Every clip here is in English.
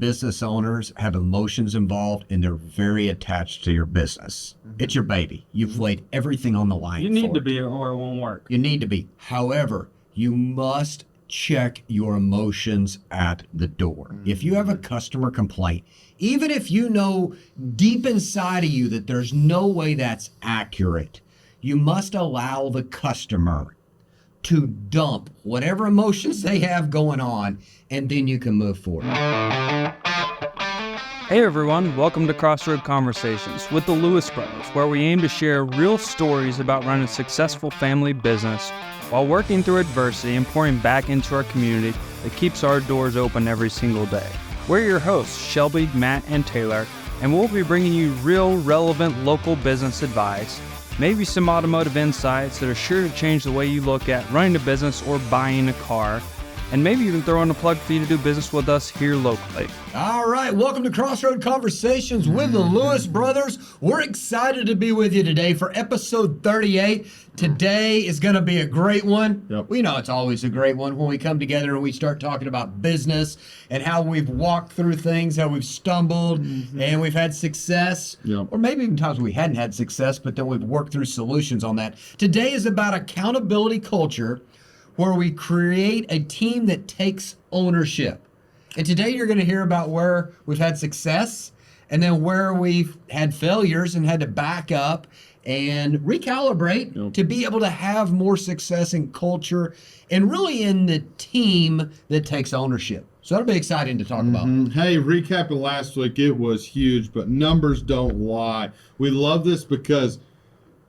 business owners have emotions involved and they're very attached to your business. It's your baby. You've laid everything on the line. You need to be or it won't work. You need to be. However, you must check your emotions at the door. If you have a customer complaint, even if you know deep inside of you that there's no way that's accurate, you must allow the customer to dump whatever emotions they have going on, and then you can move forward. Hey everyone, welcome to Crossroad Conversations with the Lewis Brothers, where we aim to share real stories about running a successful family business while working through adversity and pouring back into our community that keeps our doors open every single day. We're your hosts, Shelby, Matt, and Taylor, and we'll be bringing you real, relevant local business advice, maybe some automotive insights that are sure to change the way you look at running a business or buying a car, and maybe even throw in a plug for you to do business with us here locally. All right, welcome to Crossroad Conversations with the Lewis Brothers. We're excited to be with you today for episode 38. Today is going to be a great one. Yep. We know it's always a great one when we come together and we start talking about business and how we've walked through things, how we've stumbled, and we've had success. Yep. Or maybe even times we hadn't had success, but then we've worked through solutions on that. Today is about accountability culture, where we create a team that takes ownership. And today you're going to hear about where we've had success and then where we've had failures and had to back up and recalibrate to be able to have more success in culture and really in the team that takes ownership. So that'll be exciting to talk about. Hey, recapping last week, it was huge, but numbers don't lie. We love this because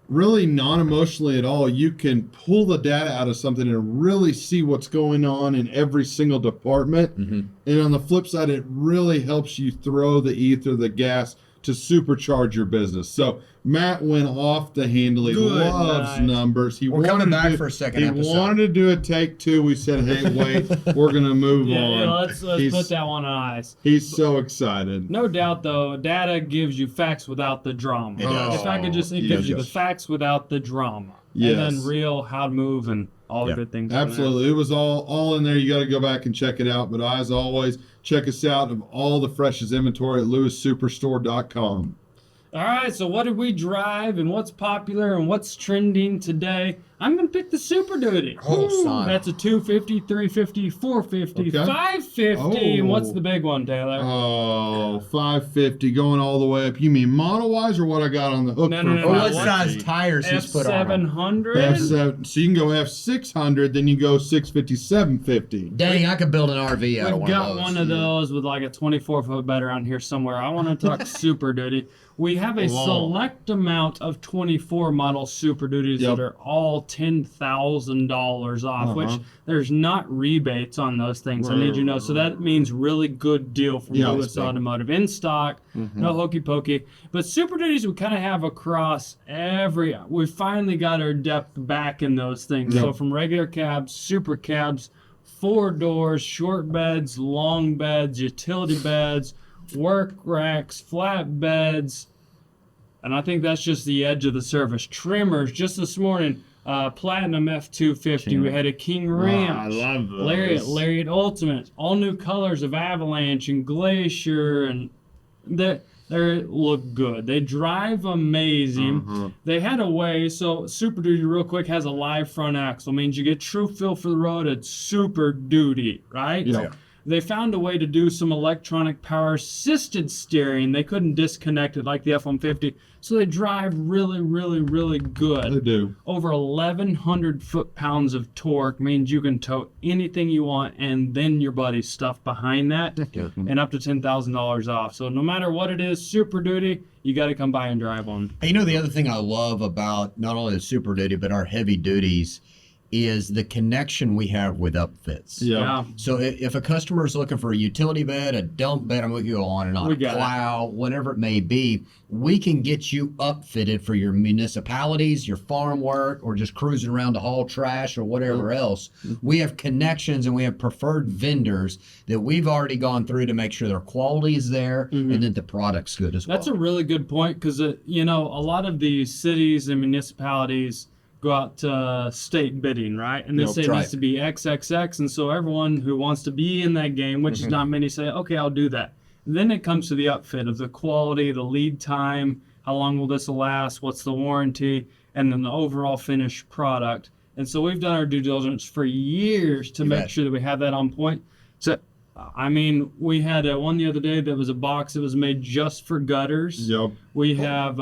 really non-emotionally at all, you can pull the data out of something and really see what's going on in every single department. And on the flip side, it really helps you throw the ether, the gas to supercharge your business. So Matt went off the handle. He loves numbers. We're coming back for a second episode. He wanted to do a take two. We said, hey, wait, we're going to move on. Yeah, let's put that one on ice. He's so excited. No doubt, though, data gives you facts without the drama. It does. If I could just, it gives you the facts without the drama. Yes. And then real, how to move, and all the good things. Absolutely. It was all in there. You got to go back and check it out. But as always, check us out of all the freshest inventory at lewissuperstore.com. All right, so what did we drive and what's popular and what's trending today? I'm going to pick the Super Duty. Oh, son. That's a 250, 350, 450, Okay. 550. And what's Oh. the big one, Taylor? Oh, 550 going all the way up. You mean model-wise or what I got on the hook No, for no, no, Or no. what 550? size tires he's put on them. F700? F7, so you can go F600, then you go 650, 750. Dang, I could build an RV out of We've one got of those. one of those with like a 24-foot bed around here somewhere. I want to talk Super Duty. We have a select amount of 24 model Super Duties that are all $10,000 off, which there's not rebates on those things. I need you to know. So that means really good deal from Lewis Automotive. In stock, no hokey pokey. But Super Duties we kind of have across we finally got our depth back in those things. So from regular cabs, super cabs, 4 doors, short beds, long beds, utility beds, work racks, flat beds, and I think that's just the edge of the service. Trimmers, just this morning, Platinum F250. We had a King Ranch. I love those. Lariat Ultimate, all new colors of Avalanche and Glacier, and they look good. They drive amazing. They had a way, so Super Duty real quick has a live front axle. Means you get true feel for the road at Super Duty, right? Yeah. They found a way to do some electronic power assisted steering. They couldn't disconnect it like the F-150, so they drive really, really, really good. They do. Over 1,100 foot-pounds of torque means you can tow anything you want, and then your buddy's stuff behind that, and up to $10,000 off. So no matter what it is, Super Duty, you got to come by and drive one. Hey, you know, the other thing I love about not only the Super Duty, but our heavy duties is the connection we have with upfits. Yeah. So if a customer is looking for a utility bed, a dump bed, I'm going to go on and on, We a got plow, whatever it may be, we can get you upfitted for your municipalities, your farm work, or just cruising around to haul trash or whatever else. We have connections and we have preferred vendors that we've already gone through to make sure their quality is there and that the product's good as well. That's a really good point because, you know, a lot of the cities and municipalities go out to state bidding, right? And they say it needs to be XXX. And so everyone who wants to be in that game, which is not many, say, okay, I'll do that. Then it comes to the upfit of the quality, the lead time, how long will this last, what's the warranty, and then the overall finished product. And so we've done our due diligence for years to make sure that we have that on point. So, I mean, we had one the other day that was a box that was made just for gutters. Yep. We have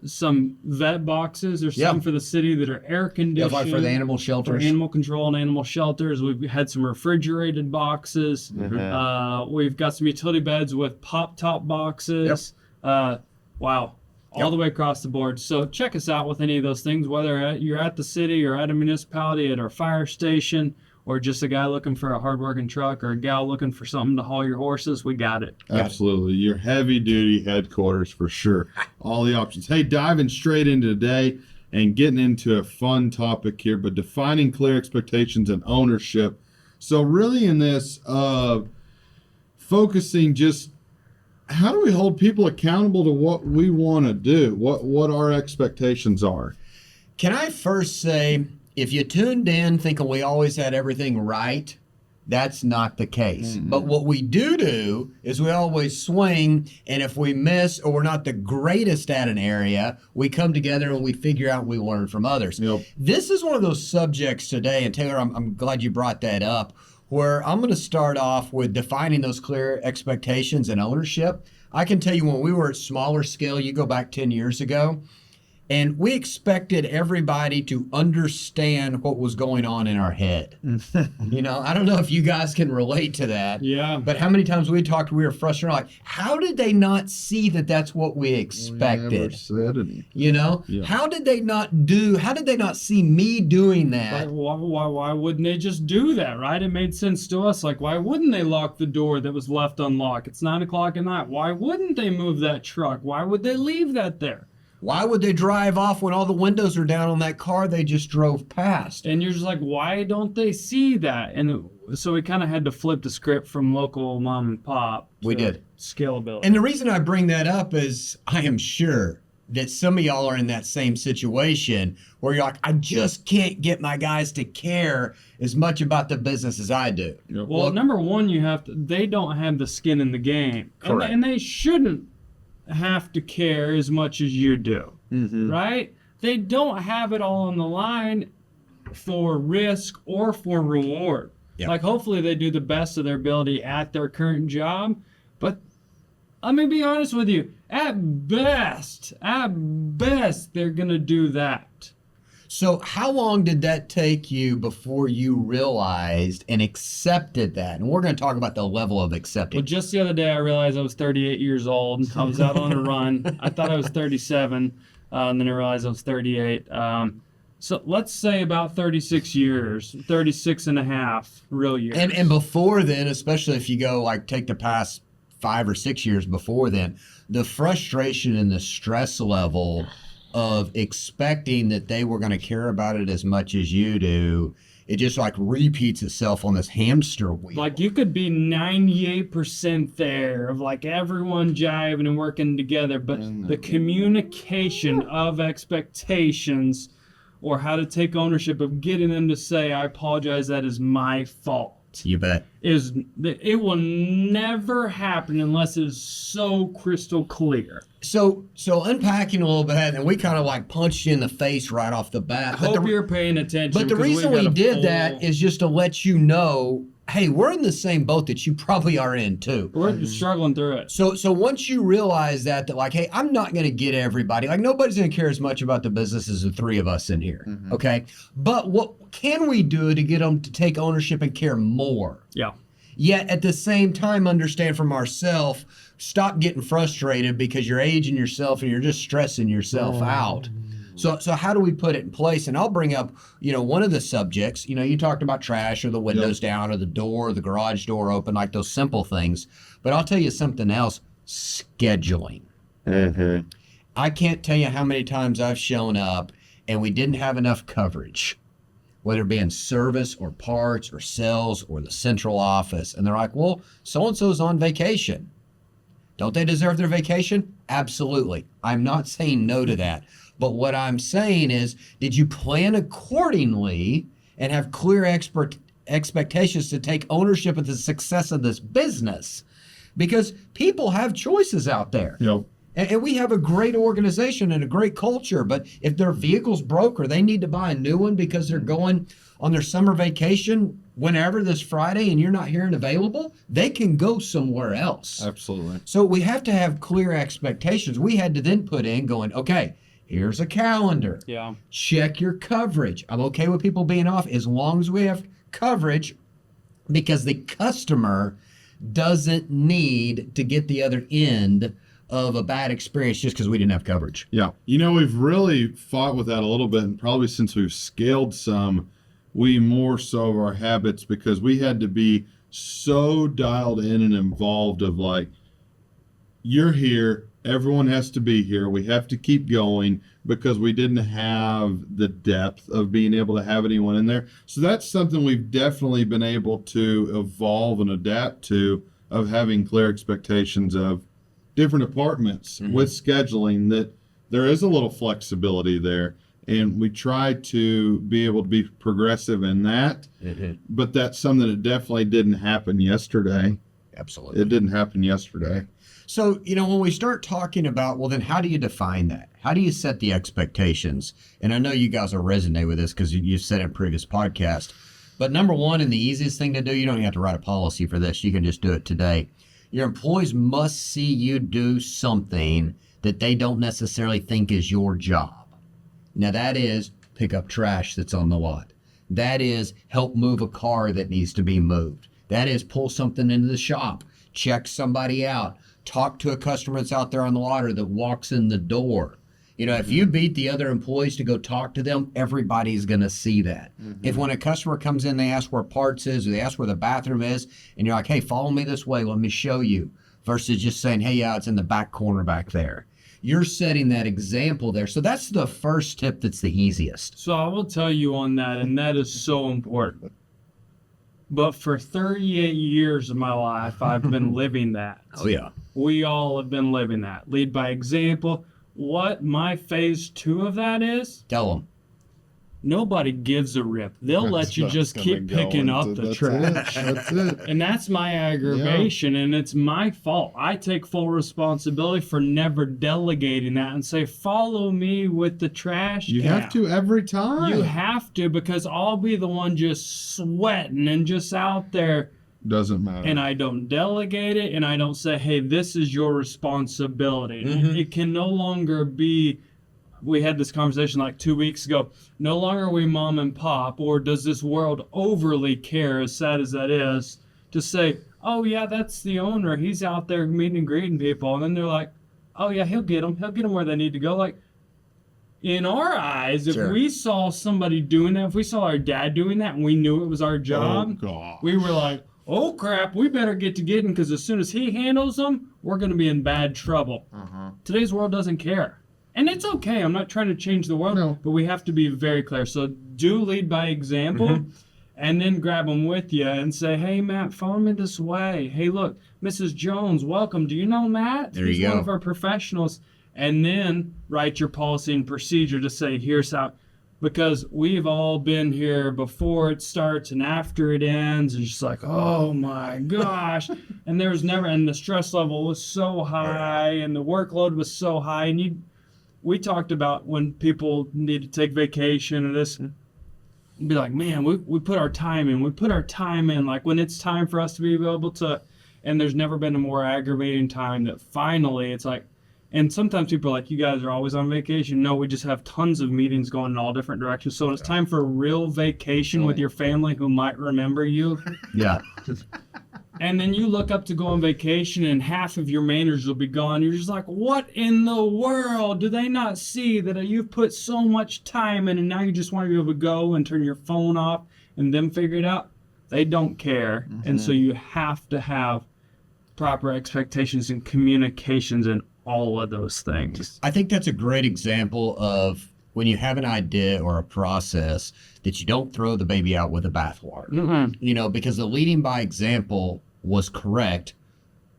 some vet boxes. There's some for the city that are air conditioned. Like for the animal shelters. For animal control and animal shelters. We've had some refrigerated boxes. We've got some utility beds with pop-top boxes. Wow. All the way across the board. So check us out with any of those things, whether you're at the city or at a municipality, at our fire station, or just a guy looking for a hard-working truck or a gal looking for something to haul your horses. We got it. Absolutely. Your heavy-duty headquarters for sure. All the options. Hey, diving straight into today and getting into a fun topic here, but defining clear expectations and ownership. So really in this, focusing just how do we hold people accountable to what we want to do, what our expectations are? Can I first say, if you tuned in thinking we always had everything right, that's not the case. But what we do is we always swing, and if we miss or we're not the greatest at an area, we come together and we figure out we learn from others. This is one of those subjects today, and Taylor, I'm glad you brought that up, where I'm going to start off with defining those clear expectations and ownership. I can tell you when we were at smaller scale, you go back 10 years ago, and we expected everybody to understand what was going on in our head. I don't know if you guys can relate to that. Yeah. But how many times we talked, we were frustrated, like, how did they not see that that's what we expected? We never said anything. How did they not see me doing that? Why wouldn't they just do that, right? It made sense to us. Like, why wouldn't they lock the door that was left unlocked? It's 9 o'clock at night. Why wouldn't they move that truck? Why would they leave that there? Why would they drive off when all the windows are down on that car they just drove past? And you're just like, why don't they see that? And so we kind of had to flip the script from local mom and pop We did. Scalability. And the reason I bring that up is I am sure that some of y'all are in that same situation where you're like, I just can't get my guys to care as much about the business as I do. Well, number one, they don't have the skin in the game. Correct. And they shouldn't have to care as much as you do, right? They don't have it all on the line for risk or for reward. Like, hopefully they do the best of their ability at their current job, but let me be honest with you, at best, they're gonna do that. So how long did that take you before you realized and accepted that? And we're going to talk about the level of acceptance. Well, just the other day, I realized I was 38 years old. I was out on a run. I thought I was 37, and then I realized I was 38. So let's say about 36 years, 36 and a half real years. And before then, especially if you go like take the past 5 or 6 years before then, the frustration and the stress level of expecting that they were going to care about it as much as you do, it just like repeats itself on this hamster wheel. Like, you could be 98% there of like everyone jiving and working together, but the communication of expectations or how to take ownership of getting them to say, I apologize, that is my fault. You bet. It will never happen unless it is so crystal clear. So unpacking a little bit, and we kind of like punched you in the face right off the bat. Hope you're paying attention. But the reason we did that is just to let you know, hey, we're in the same boat that you probably are in too. We're struggling through it. So once you realize that like, hey, I'm not going to get everybody. Like, nobody's going to care as much about the business as the three of us in here. Okay. But what can we do to get them to take ownership and care more? Yeah. Yet at the same time, understand from ourselves, stop getting frustrated because you're aging yourself and you're just stressing yourself out. So how do we put it in place? And I'll bring up, one of the subjects, you talked about trash or the windows down or the door, or the garage door open, like those simple things. But I'll tell you something else, scheduling. I can't tell you how many times I've shown up and we didn't have enough coverage, whether it be in service or parts or sales or the central office. And they're like, well, so-and-so's on vacation. Don't they deserve their vacation? Absolutely. I'm not saying no to that. But what I'm saying is, did you plan accordingly and have clear expectations to take ownership of the success of this business? because people have choices out there. Yep. And we have a great organization and a great culture, but if their vehicle's broke or they need to buy a new one because they're going on their summer vacation whenever this Friday and you're not here and available, they can go somewhere else. Absolutely. So we have to have clear expectations. We had to then put in going, okay, here's a calendar. Yeah. Check your coverage. I'm okay with people being off as long as we have coverage, because the customer doesn't need to get the other end of a bad experience just because we didn't have coverage. Yeah. We've really fought with that a little bit, and probably since we've scaled some, we more so of our habits, because we had to be so dialed in and involved of like, you're here, everyone has to be here, we have to keep going, because we didn't have the depth of being able to have anyone in there. So that's something we've definitely been able to evolve and adapt to, of having clear expectations of different departments with scheduling, that there is a little flexibility there. And we try to be able to be progressive in that. But that's something that definitely didn't happen yesterday. Absolutely. It didn't happen yesterday. So, when we start talking about, well, then how do you define that? How do you set the expectations? And I know you guys will resonate with this because you said it in previous podcast. But number one, and the easiest thing to do, you don't even have to write a policy for this. You can just do it today. Your employees must see you do something that they don't necessarily think is your job. Now, that is pick up trash that's on the lot. That is help move a car that needs to be moved. That is pull something into the shop, check somebody out, talk to a customer that's out there on the lot or that walks in the door. If you beat the other employees to go talk to them, everybody's going to see that. If when a customer comes in, they ask where parts is or they ask where the bathroom is, and you're like, hey, follow me this way, let me show you, versus just saying, hey, yeah, it's in the back corner back there. You're setting that example there. So that's the first tip that's the easiest. So I will tell you on that, and that is so important. But for 38 years of my life, I've been living that. Oh, yeah. We all have been living that. Lead by example. What my phase 2 of that is, Tell them. nobody gives a rip. They'll let you just keep picking up the trash. That's it. And that's my aggravation, and it's my fault. I take full responsibility for never delegating that and say, follow me with the trash You can. have to every time. You have to, because I'll be the one just sweating and just out there. Doesn't matter. And I don't delegate it, and I don't say, hey, this is your responsibility. It can no longer be, we had this conversation like 2 weeks ago, no longer are we mom and pop, or does this world overly care, as sad as that is, to say, oh, yeah, that's the owner. He's out there meeting and greeting people. And then they're like, oh, yeah, he'll get them. He'll get them where they need to go. Like, in our eyes, if we saw somebody doing that, if we saw our dad doing that and we knew it was our job, we were like, oh crap, we better get to getting, because as soon as he handles them, we're going to be in bad trouble. Today's world doesn't care. And it's okay. I'm not trying to change the world, but we have to be very clear. So do lead by example, and then grab them with you and say, hey, Matt, follow me this way. Hey, look, Mrs. Jones, welcome. Do you know Matt? There you He's go. one of our professionals. And then write your policy and procedure to say, here's how. Because we've all been here before it starts and after it ends. It's just like, oh my gosh. And there's never, and the stress level was so high and the workload was so high. And we talked about when people need to take vacation or this, be like, man, we put our time in. We put our time in. Like when it's time for us to be able to, and there's never been a more aggravating time that finally it's like, and sometimes people are like, you guys are always on vacation. No, we just have tons of meetings going in all different directions. So when it's time for a real vacation with your family who might remember you. Yeah. And then you look up to go on vacation and half of your managers will be gone. You're just like, what in the world? Do they not see that you've put so much time in and now you just want to be able to go and turn your phone off and then figure it out? They don't care. And so you have to have proper expectations and communications and all of those things. I think that's a great example of when you have an idea or a process that you don't throw the baby out with the bathwater. Because the leading by example was correct,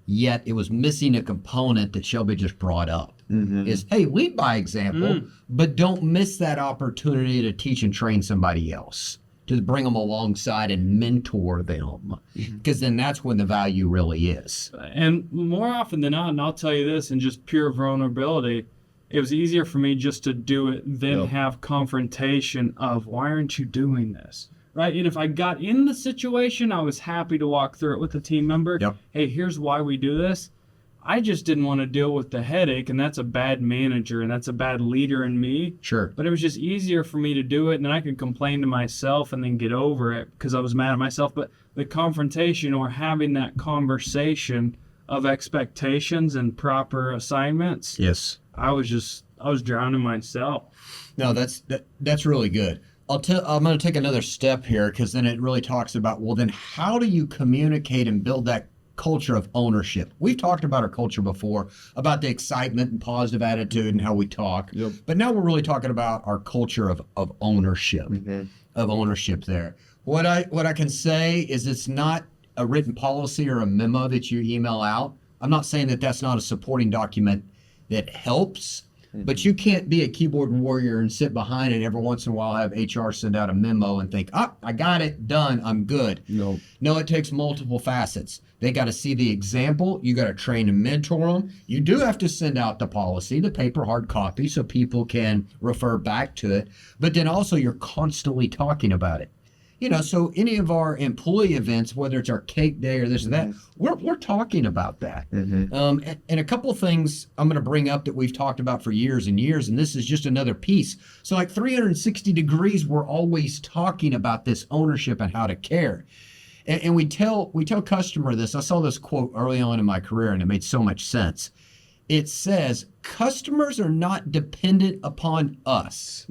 yet it was missing a component that Shelby just brought up. Is, hey, lead by example, but don't miss that opportunity to teach and train somebody else. to bring them alongside and mentor them, because then that's when the value really is. And more often than not, and I'll tell you this, in just pure vulnerability, it was easier for me just to do it than have confrontation of, why aren't you doing this? Right? And if I got in the situation, I was happy to walk through it with the team member. Yep. Hey, here's why we do this. I just didn't want to deal with the headache, and that's a bad manager, and that's a bad leader in me. Sure. But it was just easier for me to do it, and then I could complain to myself and then get over it because I was mad at myself. But the confrontation or having that conversation of expectations and proper assignments, Yes. I was drowning myself. No, that's really good. I'm going to take another step here, because then it really talks about, well, then how do you communicate and build that culture of ownership? We've talked about our culture before, about the excitement and positive attitude and how we talk. Yep. But now we're really talking about our culture of ownership, of ownership there. What I can say is, it's not a written policy or a memo that you email out. I'm not saying that that's not a supporting document that helps, but you can't be a keyboard warrior and sit behind it every once in a while, have HR send out a memo and think, I got it, done, I'm good. No. No, it takes multiple facets. They got to see the example. You got to train and mentor them. You do have to send out the policy, the paper hard copy, so people can refer back to it. But then also you're constantly talking about it. So any of our employee events, whether it's our cake day or this or that, we're talking about that. And a couple of things I'm going to bring up that we've talked about for years and years, and this is just another piece. So like 360 degrees, we're always talking about this ownership and how to care. And we tell customer this. I saw this quote early on in my career, and it made so much sense. It says, customers are not dependent upon us.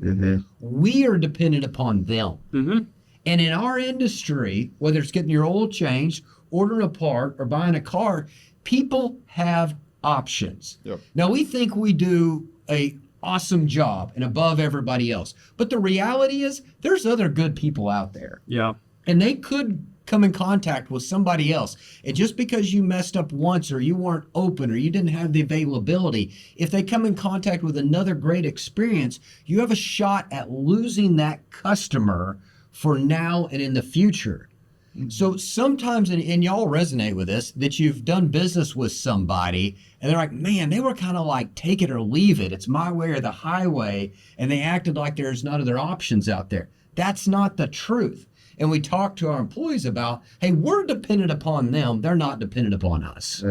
We are dependent upon them. And in our industry, whether it's getting your oil changed, ordering a part, or buying a car, people have options. Yep. Now, we think we do a awesome job and above everybody else. But the reality is, there's other good people out there. Yeah. And they could come in contact with somebody else. And just because you messed up once, or you weren't open, or you didn't have the availability, if they come in contact with another great experience, you have a shot at losing that customer for now and in the future. So sometimes, and y'all resonate with this, that you've done business with somebody and they're like, man, they were kind of like take it or leave it. It's my way or the highway. And they acted like there's none other options out there. That's not the truth. And we talk to our employees about, hey, we're dependent upon them. They're not dependent upon us.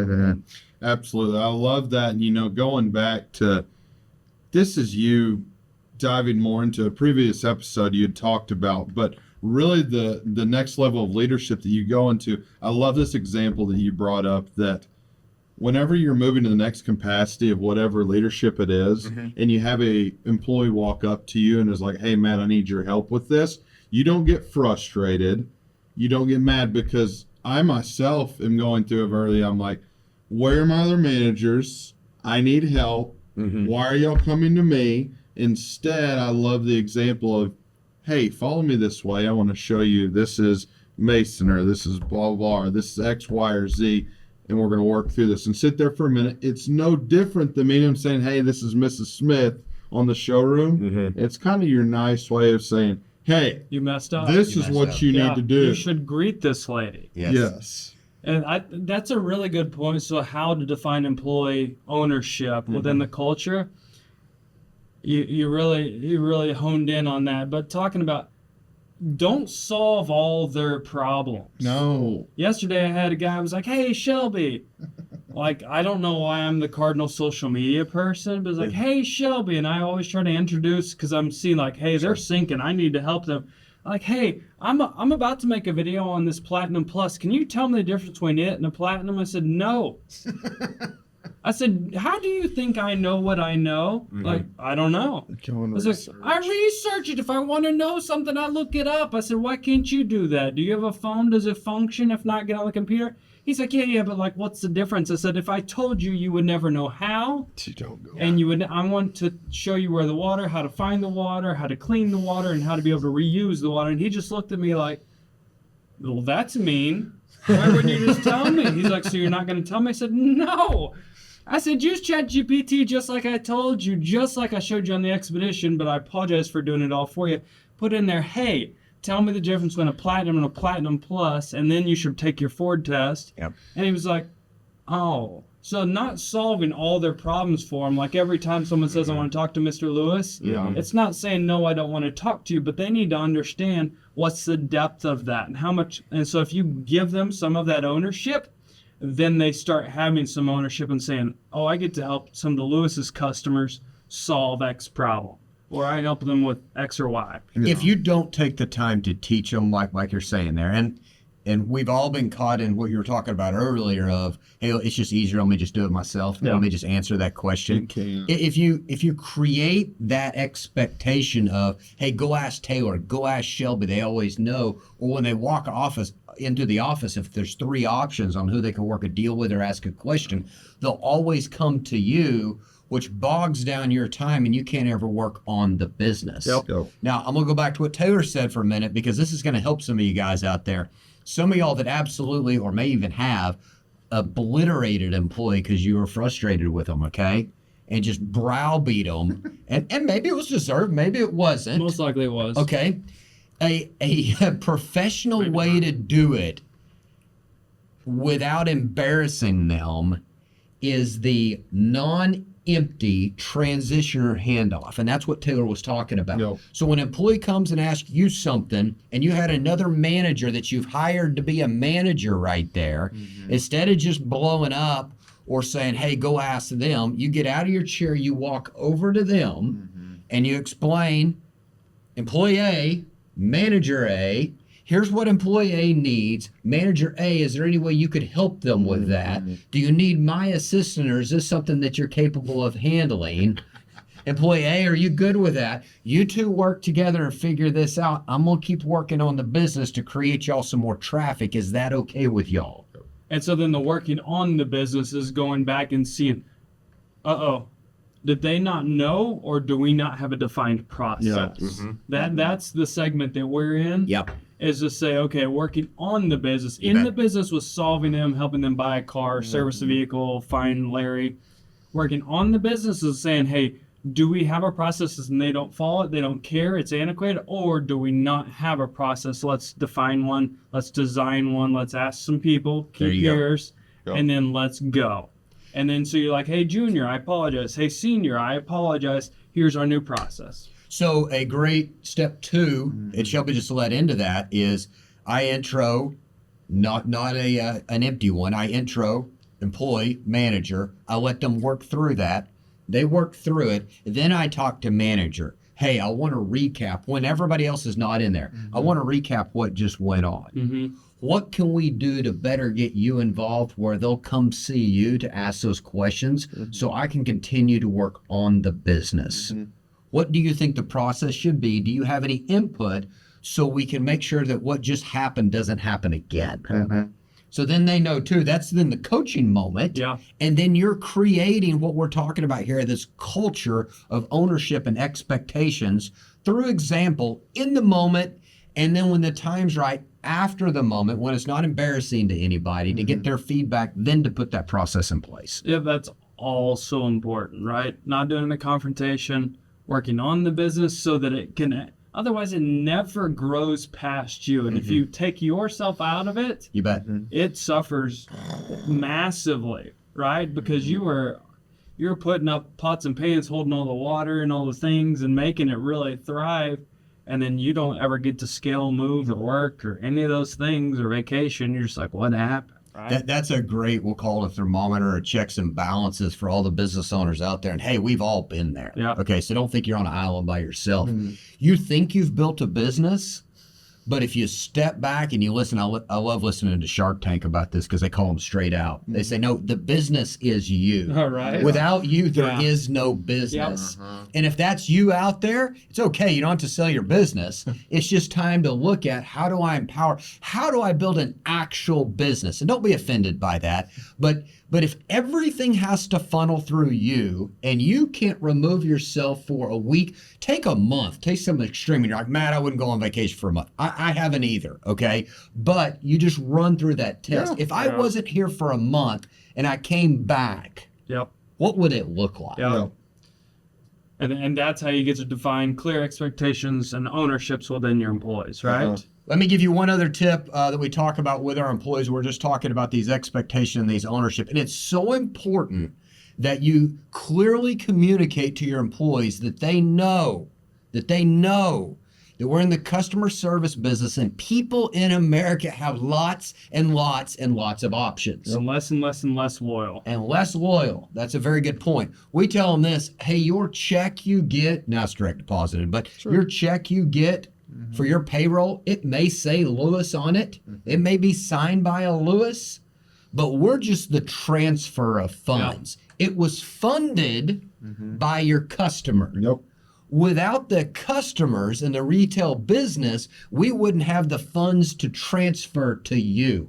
Absolutely. I love that. And, going back to, this is you diving more into a previous episode you had talked about, but really the next level of leadership that you go into. I love this example that you brought up, that whenever you're moving to the next capacity of whatever leadership it is, and you have a employee walk up to you and is like, hey man, I need your help with this. You don't get frustrated. You don't get mad, because I myself am going through it early. I'm like, where are my other managers? I need help. Why are y'all coming to me? Instead, I love the example of, hey, follow me this way. I want to show you this is Mason, or this is blah, blah, or this is X, Y, or Z, and we're going to work through this. And sit there for a minute. It's no different than me and him saying, hey, this is Mrs. Smith on the showroom. It's kind of your nice way of saying, hey, You messed up. this is messed what up. you need to do. You should greet this lady. Yes. And that's a really good point. So how to define employee ownership within the culture. You really honed in on that. But talking about, don't solve all their problems. No. Yesterday I had a guy who was like, hey, Shelby. Like, I don't know why I'm the cardinal social media person, but it's like, hey, Shelby. And I always try to introduce, because I'm seeing like, hey, they're sinking. I need to help them. Like, hey, I'm about to make a video on this Platinum Plus. Can you tell me the difference between it and a Platinum? I said, no. I said, how do you think I know what I know? Like, I don't know. I was like, I research it. If I want to know something, I look it up. I said, why can't you do that? Do you have a phone? Does it function? If not, get on the computer. He's like, yeah, but like, what's the difference? I said, if I told you, you would never know how. You don't go. And I want to show you where the water, how to find the water, how to clean the water, and how to be able to reuse the water. And he just looked at me like, well, that's mean. Why wouldn't you just tell me? He's like, so you're not going to tell me? I said, no. I said, use ChatGPT just like I told you, just like I showed you on the expedition, but I apologize for doing it all for you. Put in there, hey, tell me the difference between a Platinum and a Platinum Plus, and then you should take your Ford test. Yep. And he was like, oh. So not solving all their problems for them. Like every time someone says, I want to talk to Mr. Lewis, it's not saying, no, I don't want to talk to you, but they need to understand what's the depth of that and how much. And so if you give them some of that ownership, then they start having some ownership and saying, oh, I get to help some of the Lewis's customers solve X problem, or I help them with X or Y. If you don't take the time to teach them, like you're saying there, and we've all been caught in what you were talking about earlier of, hey, it's just easier. Let me just do it myself. Yeah. Let me just answer that question. You can. If you create that expectation of, hey, go ask Taylor, go ask Shelby, they always know. Or when they walk into the office, if there's 3 options on who they can work a deal with or ask a question, they'll always come to you, which bogs down your time and you can't ever work on the business. Yep. Now, I'm going to go back to what Taylor said for a minute, because this is going to help some of you guys out there. Some of y'all that absolutely, or may even have, obliterated employee because you were frustrated with them, okay? And just browbeat them. and maybe it was deserved, maybe it wasn't. Most likely it was. Okay. A professional way to do it without embarrassing them is the non-empty transition or handoff. And that's what Taylor was talking about. Yep. So when an employee comes and asks you something and you had another manager that you've hired to be a manager right there, instead of just blowing up or saying, hey, go ask them, you get out of your chair, you walk over to them and you explain, employee A, manager A, here's what employee A needs. Manager A, is there any way you could help them with that? Do you need my assistant, or is this something that you're capable of handling? Employee A, are you good with that? You two work together and figure this out. I'm going to keep working on the business to create y'all some more traffic. Is that okay with y'all? And so then the working on the business is going back and seeing, did they not know, or do we not have a defined process? That's the segment that we're in. Yep. Is to say, okay, working on the business. In the business was solving them, helping them buy a car, service a vehicle, find Larry. Working on the business is saying, hey, do we have a process and they don't follow it, they don't care, it's antiquated, or do we not have a process? Let's define one, let's design one, let's ask some people, keep yours, and then let's go. And then so you're like, hey, junior, I apologize. Hey, senior, I apologize. Here's our new process. So a great step 2, and Shelby just led into that, is I intro, not an empty one. I intro employee, manager. I let them work through that. They work through it. Then I talk to manager. Hey, I want to recap when everybody else is not in there. I want to recap what just went on. What can we do to better get you involved where they'll come see you to ask those questions so I can continue to work on the business? What do you think the process should be? Do you have any input so we can make sure that what just happened doesn't happen again? So then they know too, that's then the coaching moment. Yeah. And then you're creating what we're talking about here, this culture of ownership and expectations through example in the moment. And then when the time's right, after the moment, when it's not embarrassing to anybody, to get their feedback, then to put that process in place. Yeah, that's all so important, right? Not doing a confrontation, working on the business so that it can, otherwise it never grows past you. And if you take yourself out of it, You bet. it suffers massively, right? Because you're putting up pots and pans, holding all the water and all the things and making it really thrive. And then you don't ever get to scale, move, or work, or any of those things, or vacation. You're just like, what happened? Right? That's a great, we'll call it a thermometer, or checks and balances for all the business owners out there. And hey, we've all been there. Yeah. Okay, so don't think you're on an island by yourself. You think you've built a business, but if you step back and you listen, I love listening to Shark Tank about this because they call them straight out. They say, no, the business is you. All right. Without you, there is no business. And if that's you out there, it's okay. You don't have to sell your business. It's just time to look at, how do I empower? How do I build an actual business? And don't be offended by that. But if everything has to funnel through you and you can't remove yourself for a week, take a month, take something extreme. And you're like, Matt, I wouldn't go on vacation for a month. I haven't either, okay? But you just run through that test. If I wasn't here for a month and I came back, Yep. what would it look like? Yeah. And that's how you get to define clear expectations and ownerships within your employees, right? Uh-huh. Let me give you one other tip that we talk about with our employees. We're just talking about these expectations and these ownership. And it's so important that you clearly communicate to your employees that they know that we're in the customer service business and people in America have lots and lots and lots of options. They're less and less and less loyal. And less loyal. That's a very good point. We tell them this, hey, your check you get, now it's direct deposited, but your check you get for your payroll, it may say Lewis on it. It may be signed by a Lewis, but we're just the transfer of funds. It was funded by your customer. Yep. Without the customers and the retail business, we wouldn't have the funds to transfer to you.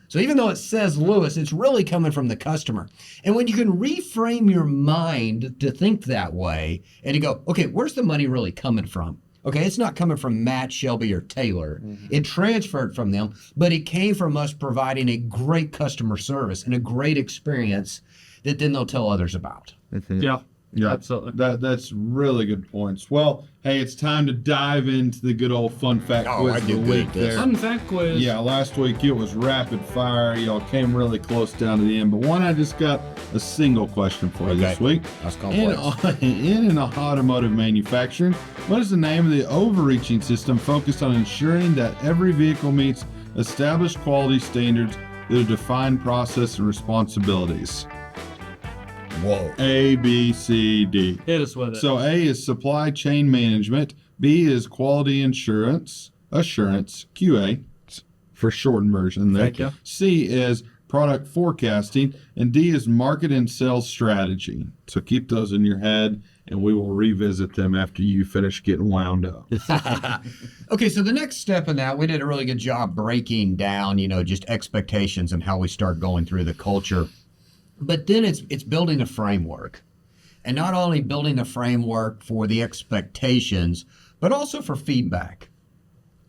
So even though it says Lewis, it's really coming from the customer. And when you can reframe your mind to think that way and to go, okay, where's the money really coming from? Okay, it's not coming from Matt, Shelby, or Taylor. It transferred from them, but it came from us providing a great customer service and a great experience that then they'll tell others about. Yeah. Yeah, Absolutely. That's really good points. Well, hey, it's time to dive into the good old fun fact quiz I of do the good week at this. there. Fun fact quiz. Yeah, last week it was rapid fire. Y'all came really close down to the end, but one I just got a single question for you this week. That's complex. In automotive manufacturing, what is the name of the overreaching system focused on ensuring that every vehicle meets established quality standards that are defined process and responsibilities? Whoa. A, B, C, D. Hit us with it. So A is supply chain management, B is quality assurance, QA, for shortened version there. Thank you. C is product forecasting, and D is market and sales strategy. So keep those in your head, and we will revisit them after you finish getting wound up. Okay, so the next step in that, we did a really good job breaking down, just expectations and how we start going through the culture. But then it's building a framework. And not only building a framework for the expectations, but also for feedback.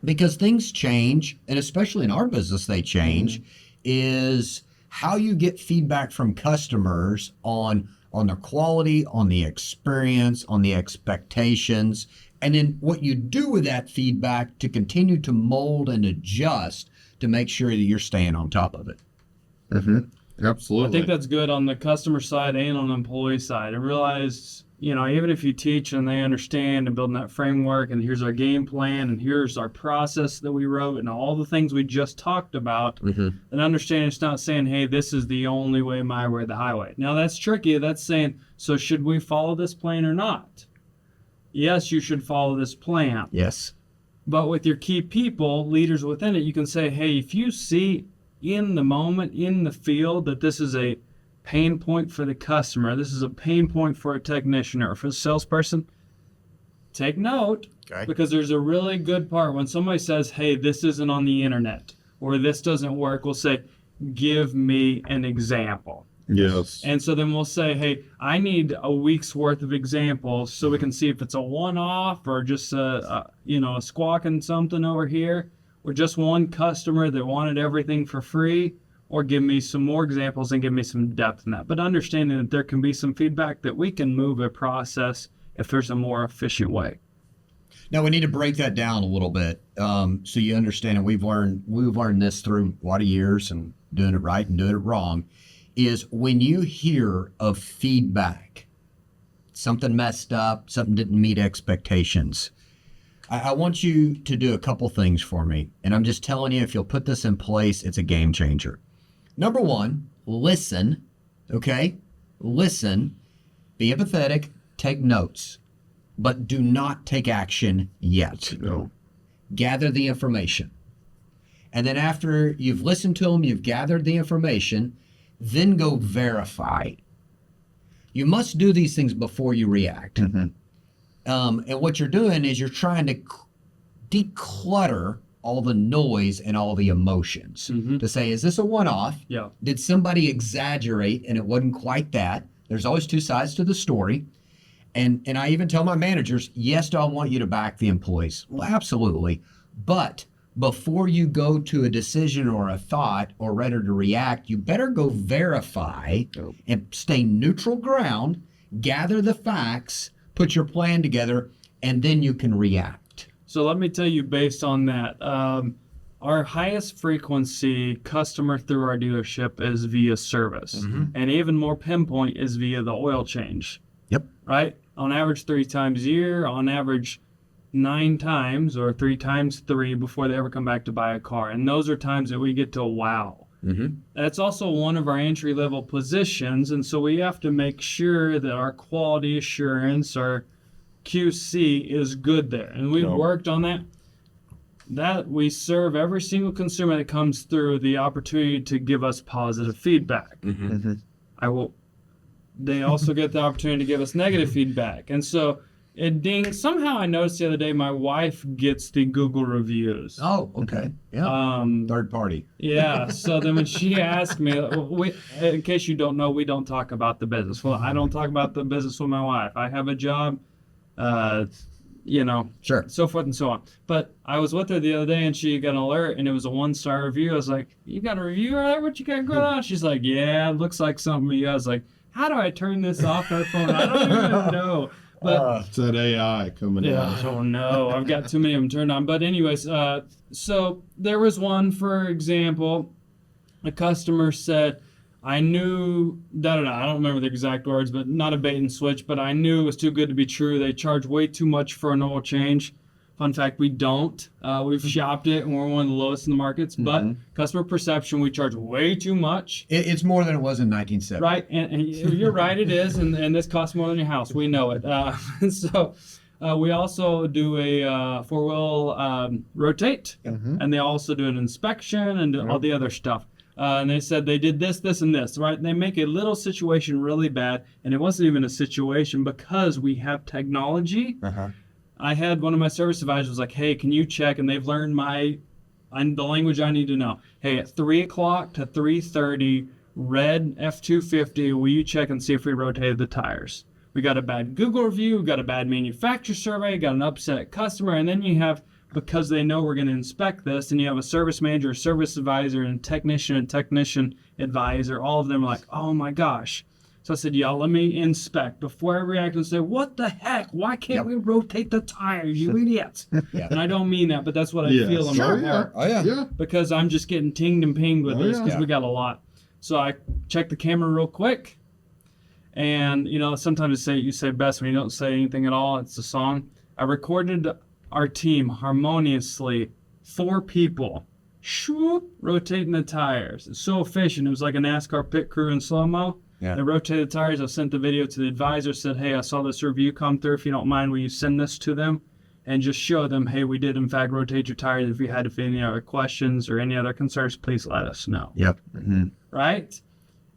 Because things change, and especially in our business they change, is how you get feedback from customers on their quality, on the experience, on the expectations, and then what you do with that feedback to continue to mold and adjust to make sure that you're staying on top of it. Absolutely. I think that's good on the customer side and on the employee side. And realize, even if you teach and they understand and building that framework and here's our game plan and here's our process that we wrote and all the things we just talked about, and understand it's not saying, hey, this is the only way, my way, the highway. Now that's tricky. That's saying, so should we follow this plan or not? Yes, you should follow this plan. Yes. But with your key people, leaders within it, you can say, hey, if you see in the moment, in the field, that this is a pain point for the customer, this is a pain point for a technician or for a salesperson, take note, because there's a really good part when somebody says, hey, this isn't on the internet or this doesn't work, we'll say, give me an example. Yes. And so then we'll say, hey, I need a week's worth of examples so we can see if it's a one-off or just a squawking something over here, or just one customer that wanted everything for free, or give me some more examples and give me some depth in that. But understanding that there can be some feedback that we can move a process if there's a more efficient way. Now we need to break that down a little bit so you understand, and we've learned this through a lot of years and doing it right and doing it wrong, is when you hear of feedback, something messed up, something didn't meet expectations, I want you to do a couple things for me. And I'm just telling you, if you'll put this in place, it's a game changer. Number one, listen, okay? Listen, be empathetic, take notes, but do not take action yet. No. Gather the information. And then after you've listened to them, you've gathered the information, then go verify. You must do these things before you react. And what you're doing is you're trying to declutter all the noise and all the emotions to say, is this a one-off? Yeah. Did somebody exaggerate and it wasn't quite that? There's always two sides to the story. And I even tell my managers, yes, do I want you to back the employees? Well, absolutely. But before you go to a decision or a thought or ready to react, you better go verify and stay neutral ground, gather the facts, put your plan together, and then you can react. So let me tell you, based on that, our highest frequency customer through our dealership is via service, and even more pinpoint is via the oil change. Yep. Right? On average 3 times a year, on average 9 times or 3 times 3 before they ever come back to buy a car. And those are times that we get to wow. That's also one of our entry level positions. And so we have to make sure that our quality assurance, our QC is good there. And we've worked on that. That we serve every single consumer that comes through the opportunity to give us positive feedback. They also get the opportunity to give us negative feedback. And so it dings. Somehow I noticed the other day my wife gets the Google reviews. Oh, okay. Yeah. Third party. Yeah. So then when she asked me, in case you don't know, we don't talk about the business. Well, I don't talk about the business with my wife. I have a job, Sure. so forth and so on. But I was with her the other day and she got an alert and it was a 1-star review. I was like, "You got a review or that? What you got going on?" She's like, "Yeah, it looks like something." I was like, "How do I turn this off my phone? I don't even know." But it's that AI coming out. oh no, I've got too many of them turned on. But anyways, so there was one, for example, a customer said, "I knew, I don't remember the exact words, but not a bait and switch, but I knew it was too good to be true. They charge way too much for an oil change." Fun fact, we don't. We've shopped it, and we're one of the lowest in the markets. But customer perception, we charge way too much. It's more than it was in 1970. Right, and you're right, it is, and this costs more than your house. We know it. So we also do a 4-wheel rotate, and they also do an inspection and all the other stuff. And they said they did this, this, and this, right? And they make a little situation really bad, and it wasn't even a situation because we have technology. I had one of my service advisors was like, "Hey, can you check?" And they've learned the language I need to know. "Hey, at 3 o'clock to 3:30, red F250, will you check and see if we rotated the tires?" We got a bad Google review, we got a bad manufacturer survey, got an upset customer, and then you have, because they know we're going to inspect this, and you have a service manager, a service advisor, and technician advisor. All of them are like, "Oh my gosh." So I said, "Yeah, let me inspect." Before I react and say, "What the heck? Why can't we rotate the tires, you idiots?" And I don't mean that, but that's what I feel in my heart. Oh, yeah. Because I'm just getting tinged and pinged with this because we got a lot. So I check the camera real quick. And, sometimes you say best when you don't say anything at all. It's a song. I recorded our team harmoniously, 4 people, rotating the tires. It's so efficient. It was like a NASCAR pit crew in slow-mo. Yeah. They rotated the tires. I sent the video to the advisor, said, "Hey, I saw this review come through. If you don't mind, will you send this to them?" And just show them, "Hey, we did in fact rotate your tires. If you had any other questions or any other concerns, please let us know." Yep. Right?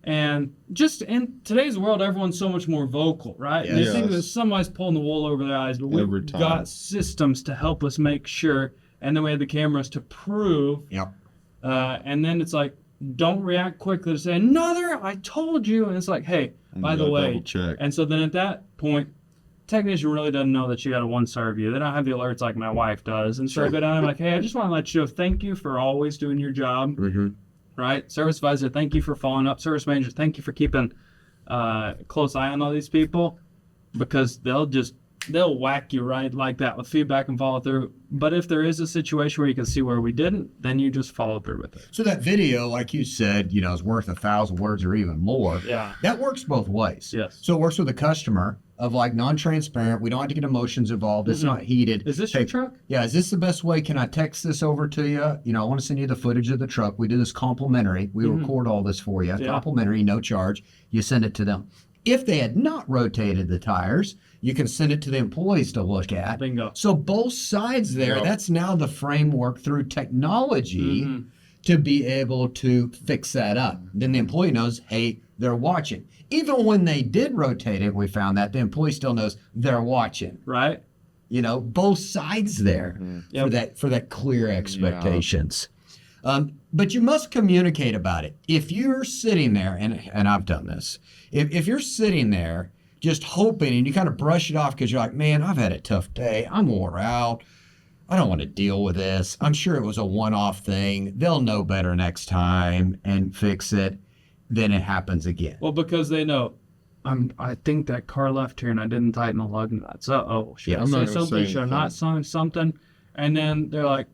And just in today's world, everyone's so much more vocal, right? And Yes. they think that somebody's pulling the wool over their eyes, but Every we've time. got systems to help us make sure, and then we have the cameras to prove. Yep. And then it's like, don't react quickly to say, "Another, I told you." And it's like, hey, by the way. Double-check. And so then at that point, technician really doesn't know that you got a 1-star review. They don't have the alerts like my wife does. And so I go down and I'm like, "Hey, I just want to let you know, thank you for always doing your job." Right? Service advisor, thank you for following up. Service manager, thank you for keeping close eye on all these people, because they'll whack you right like that with feedback and follow through. But if there is a situation where you can see where we didn't, then you just follow through with it. So that video, like you said, is worth 1,000 words or even more. Yeah. That works both ways. Yes. So it works with the customer of like non-transparent. We don't have to get emotions involved. It's not heated. Is this your truck? Yeah. Is this the best way? Can I text this over to you? I want to send you the footage of the truck. We do this complimentary. We record all this for you. Yeah. Complimentary, no charge. You send it to them. If they had not rotated the tires, you can send it to the employees to look at. Bingo. So both sides there, Yep. that's now the framework through technology to be able to fix that up. Then the employee knows, hey, they're watching. Even when they did rotate it, we found that the employee still knows they're watching. Right? Both sides there for that clear expectations. But you must communicate about it. If you're sitting there, and I've done this, if you're sitting there just hoping and you kind of brush it off because you're like, "Man, I've had a tough day. I'm wore out. I don't want to deal with this. I'm sure it was a one-off thing. They'll know better next time and fix it." Then it happens again. Well, because they know I think that car left here and I didn't tighten the lug nuts. Should I I'm not say gonna something? say Should I not say something? And then they're like,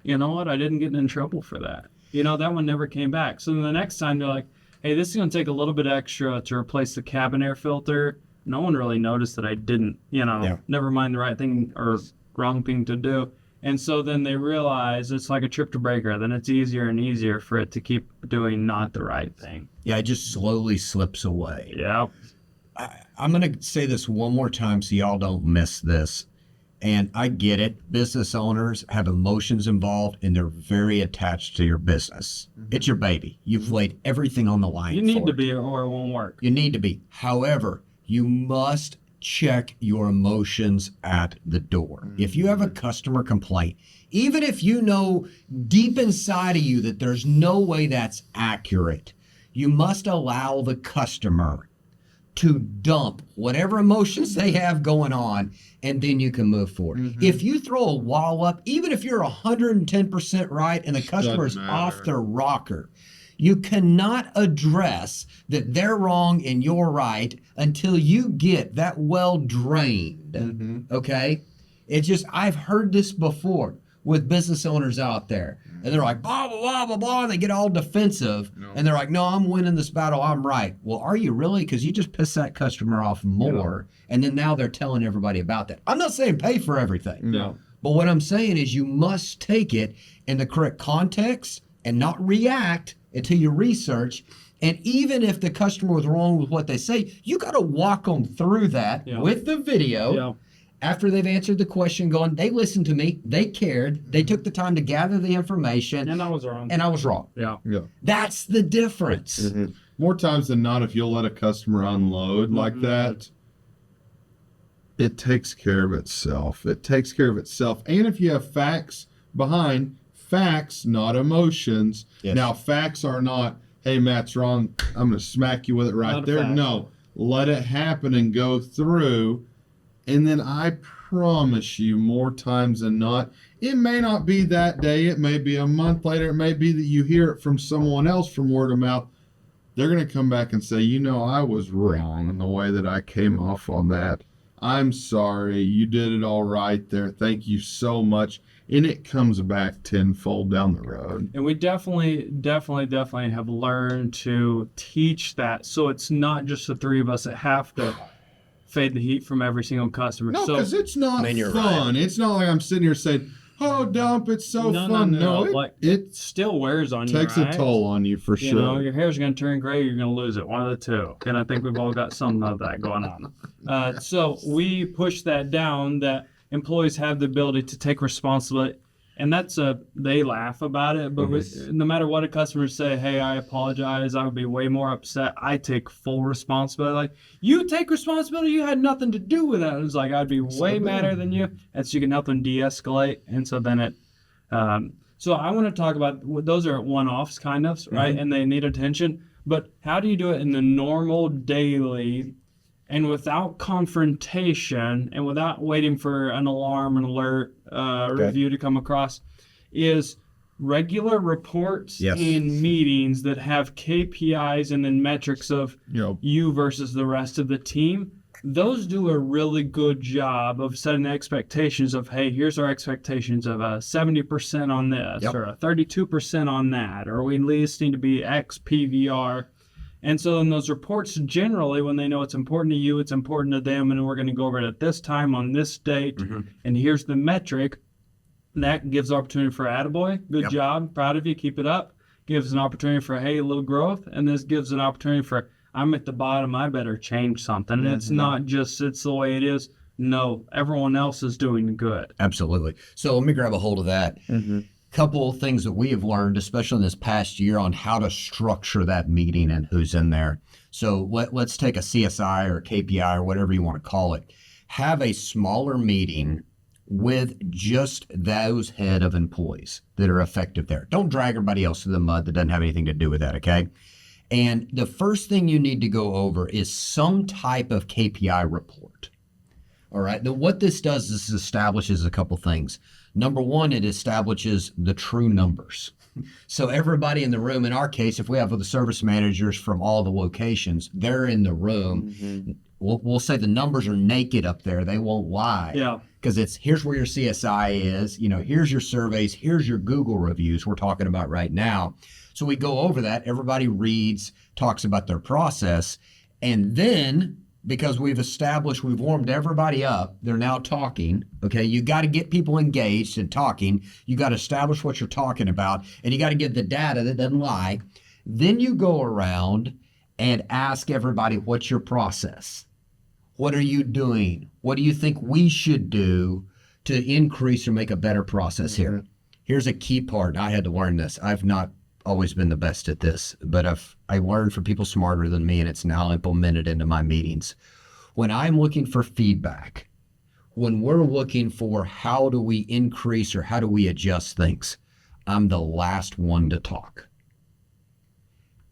you know what? I didn't get in trouble for that. That one never came back. So then the next time they're like, hey, this is going to take a little bit extra to replace the cabin air filter. No one really noticed that I didn't, never mind the right thing or wrong thing to do. And so then they realize it's like a trip to breaker. Then it's easier and easier for it to keep doing not the right thing. Yeah, it just slowly slips away. Yeah. I'm going to say this one more time so y'all don't miss this. And I get it. Business owners have emotions involved and they're very attached to your business. It's your baby. You've laid everything on the line. You need to be or it won't work. You need to be. However, you must check your emotions at the door. If you have a customer complaint, even if you know deep inside of you that there's no way that's accurate, you must allow the customer to dump whatever emotions they have going on, and then you can move forward. If you throw a wall up, even if you're 110% right and the customer's off their rocker, you cannot address that they're wrong and you're right until you get that well drained. Okay? It's just, I've heard this before with business owners out there. And they're like, blah, blah, blah, blah, blah, and they get all defensive. And they're like, no, I'm winning this battle. I'm right. Well, are you really? Because you just pissed that customer off more. And then now they're telling everybody about that. I'm not saying pay for everything. No. But what I'm saying is you must take it in the correct context and not react until you research. And even if the customer was wrong with what they say, you got to walk them through that with the video. Yeah. After they've answered the question, going, they listened to me, they cared, they took the time to gather the information. And I was wrong. And I was wrong. Yeah. That's the difference. More times than not, if you'll let a customer unload like that, it takes care of itself. It takes care of itself. And if you have facts behind, facts, not emotions. Yes. Now, facts are not, hey, Matt's wrong, I'm going to smack you with it right Not a there. fact. No, let it happen and go through. And then I promise you, more times than not, it may not be that day. It may be a month later. It may be that you hear it from someone else from word of mouth. They're going to come back and say, I was wrong in the way that I came off on that. I'm sorry. You did it all right there. Thank you so much. And it comes back tenfold down the road. And we definitely have learned to teach that. So it's not just the three of us that have to fade the heat from every single customer. No, So because it's not you're fun. It's not like I'm sitting here saying, oh, dump, it's so fun. No. No, Like, it still wears on you, takes right? a toll on you for sure. Your hair's going to turn gray, you're going to lose it. One of the two. And I think we've all got some of that going on. So we push that down, that employees have the ability to take responsibility. And they laugh about it, but no matter what a customer say, hey, I apologize, I would be way more upset. I take full responsibility. Like, you take responsibility, you had nothing to do with that. It's like, I'd be way madder than you. And so you can help them de-escalate. And so then so I want to talk about, those are one-offs kind of, right? And they need attention. But how do you do it in the normal daily and without confrontation and without waiting for an alarm, an alert, review to come across, is regular reports and meetings that have KPIs and then metrics of you versus the rest of the team. Those do a really good job of setting expectations of, hey, here's our expectations of a 70% on this or a 32% on that, or we at least need to be X PVR. And so in those reports, generally, when they know it's important to you, it's important to them, and we're going to go over it at this time on this date, and here's the metric, that gives opportunity for attaboy, good job, proud of you, keep it up. Gives an opportunity for, hey, a little growth, and this gives an opportunity for, I'm at the bottom, I better change something. It's not just, it's the way it is. No, everyone else is doing good. Absolutely. So let me grab a hold of that. Couple of things that we have learned, especially in this past year, on how to structure that meeting and who's in there. So let's take a CSI or a KPI or whatever you want to call it. Have a smaller meeting with just those head of employees that are effective there. Don't drag everybody else to the mud that doesn't have anything to do with that, okay? And the first thing you need to go over is some type of KPI report. All right. Now, what this does is establishes a couple things. Number one, it establishes the true numbers. So everybody in the room, in our case, if we have the service managers from all the locations, they're in the room. We'll say the numbers are naked up there. They won't lie. Yeah. Because it's here's where your CSI is. Here's your surveys. Here's your Google reviews we're talking about right now. So we go over that. Everybody reads, talks about their process. And then, because we've warmed everybody up, they're now talking. Okay, you got to get people engaged and talking. You got to establish what you're talking about, and you got to get the data that doesn't lie. Then you go around and ask everybody, what's your process? What are you doing? What do you think we should do to increase or make a better process here? Here's a key part. I had to learn this. I've not always been the best at this, but I learned from people smarter than me, and it's now implemented into my meetings. When I'm looking for feedback, when we're looking for how do we increase or how do we adjust things, I'm the last one to talk.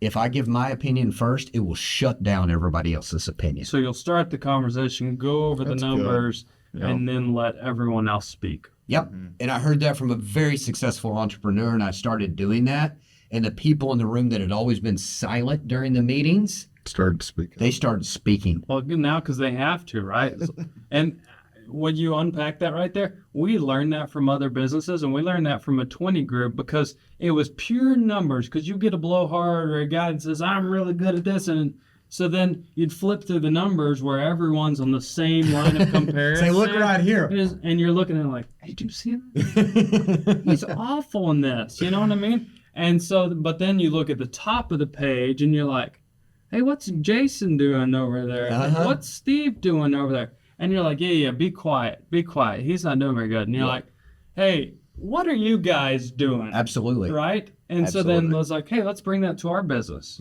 If I give my opinion first, it will shut down everybody else's opinion. So you'll start the conversation, go over That's the numbers, good. Yep. and then let everyone else speak. Yep. And I heard that from a very successful entrepreneur, and I started doing that. And the people in the room that had always been silent during the meetings, Started speaking. they started speaking. Well, now because they have to, right? And when you unpack that right there, we learned that from other businesses, and we learned that from a 20 group because it was pure numbers. Because you get a blowhard or a guy that says, I'm really good at this. And so then you'd flip through the numbers where everyone's on the same line of comparison. Say, look right here. And you're looking at it like, hey, do you see that? He's awful in this. You know what I mean? And so, but then you look at the top of the page and you're like, hey, what's Jason doing over there? Uh-huh. What's Steve doing over there? And you're like, yeah, be quiet. He's not doing very good. And you're like, hey, what are you guys doing? Absolutely. Right? And so then I was like, hey, let's bring that to our business.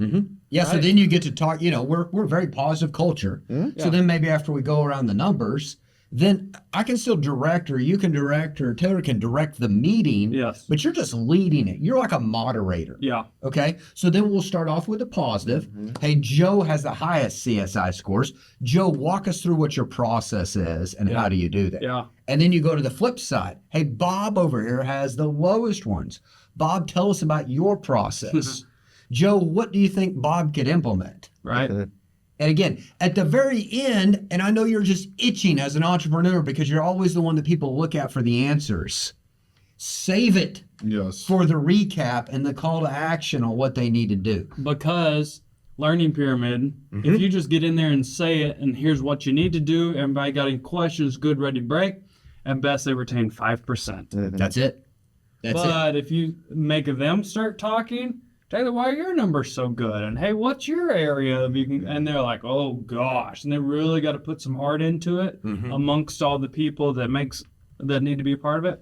Yeah, so Right. then you get to talk, we're a very positive culture. So then maybe after we go around the numbers, then I can still direct, or you can direct, or Taylor can direct the meeting. Yes. But you're just leading it. You're like a moderator. Yeah. Okay. So then we'll start off with a positive. Hey, Joe has the highest CSI scores. Joe, walk us through what your process is and how do you do that? Yeah. And then you go to the flip side. Hey, Bob over here has the lowest ones. Bob, tell us about your process. Joe, what do you think Bob could implement? Right. And again, at the very end, and I know you're just itching as an entrepreneur because you're always the one that people look at for the answers. Save it Yes. for the recap and the call to action on what they need to do. Because learning pyramid, if you just get in there and say it, and here's what you need to do, everybody got any questions, good, ready, break, at best they retain 5%. That's it. That's it. But if you make them start talking, Taylor, why are your numbers so good? And hey, what's your area of and they're like, oh gosh, and they really got to put some heart into it amongst all the people that need to be a part of it.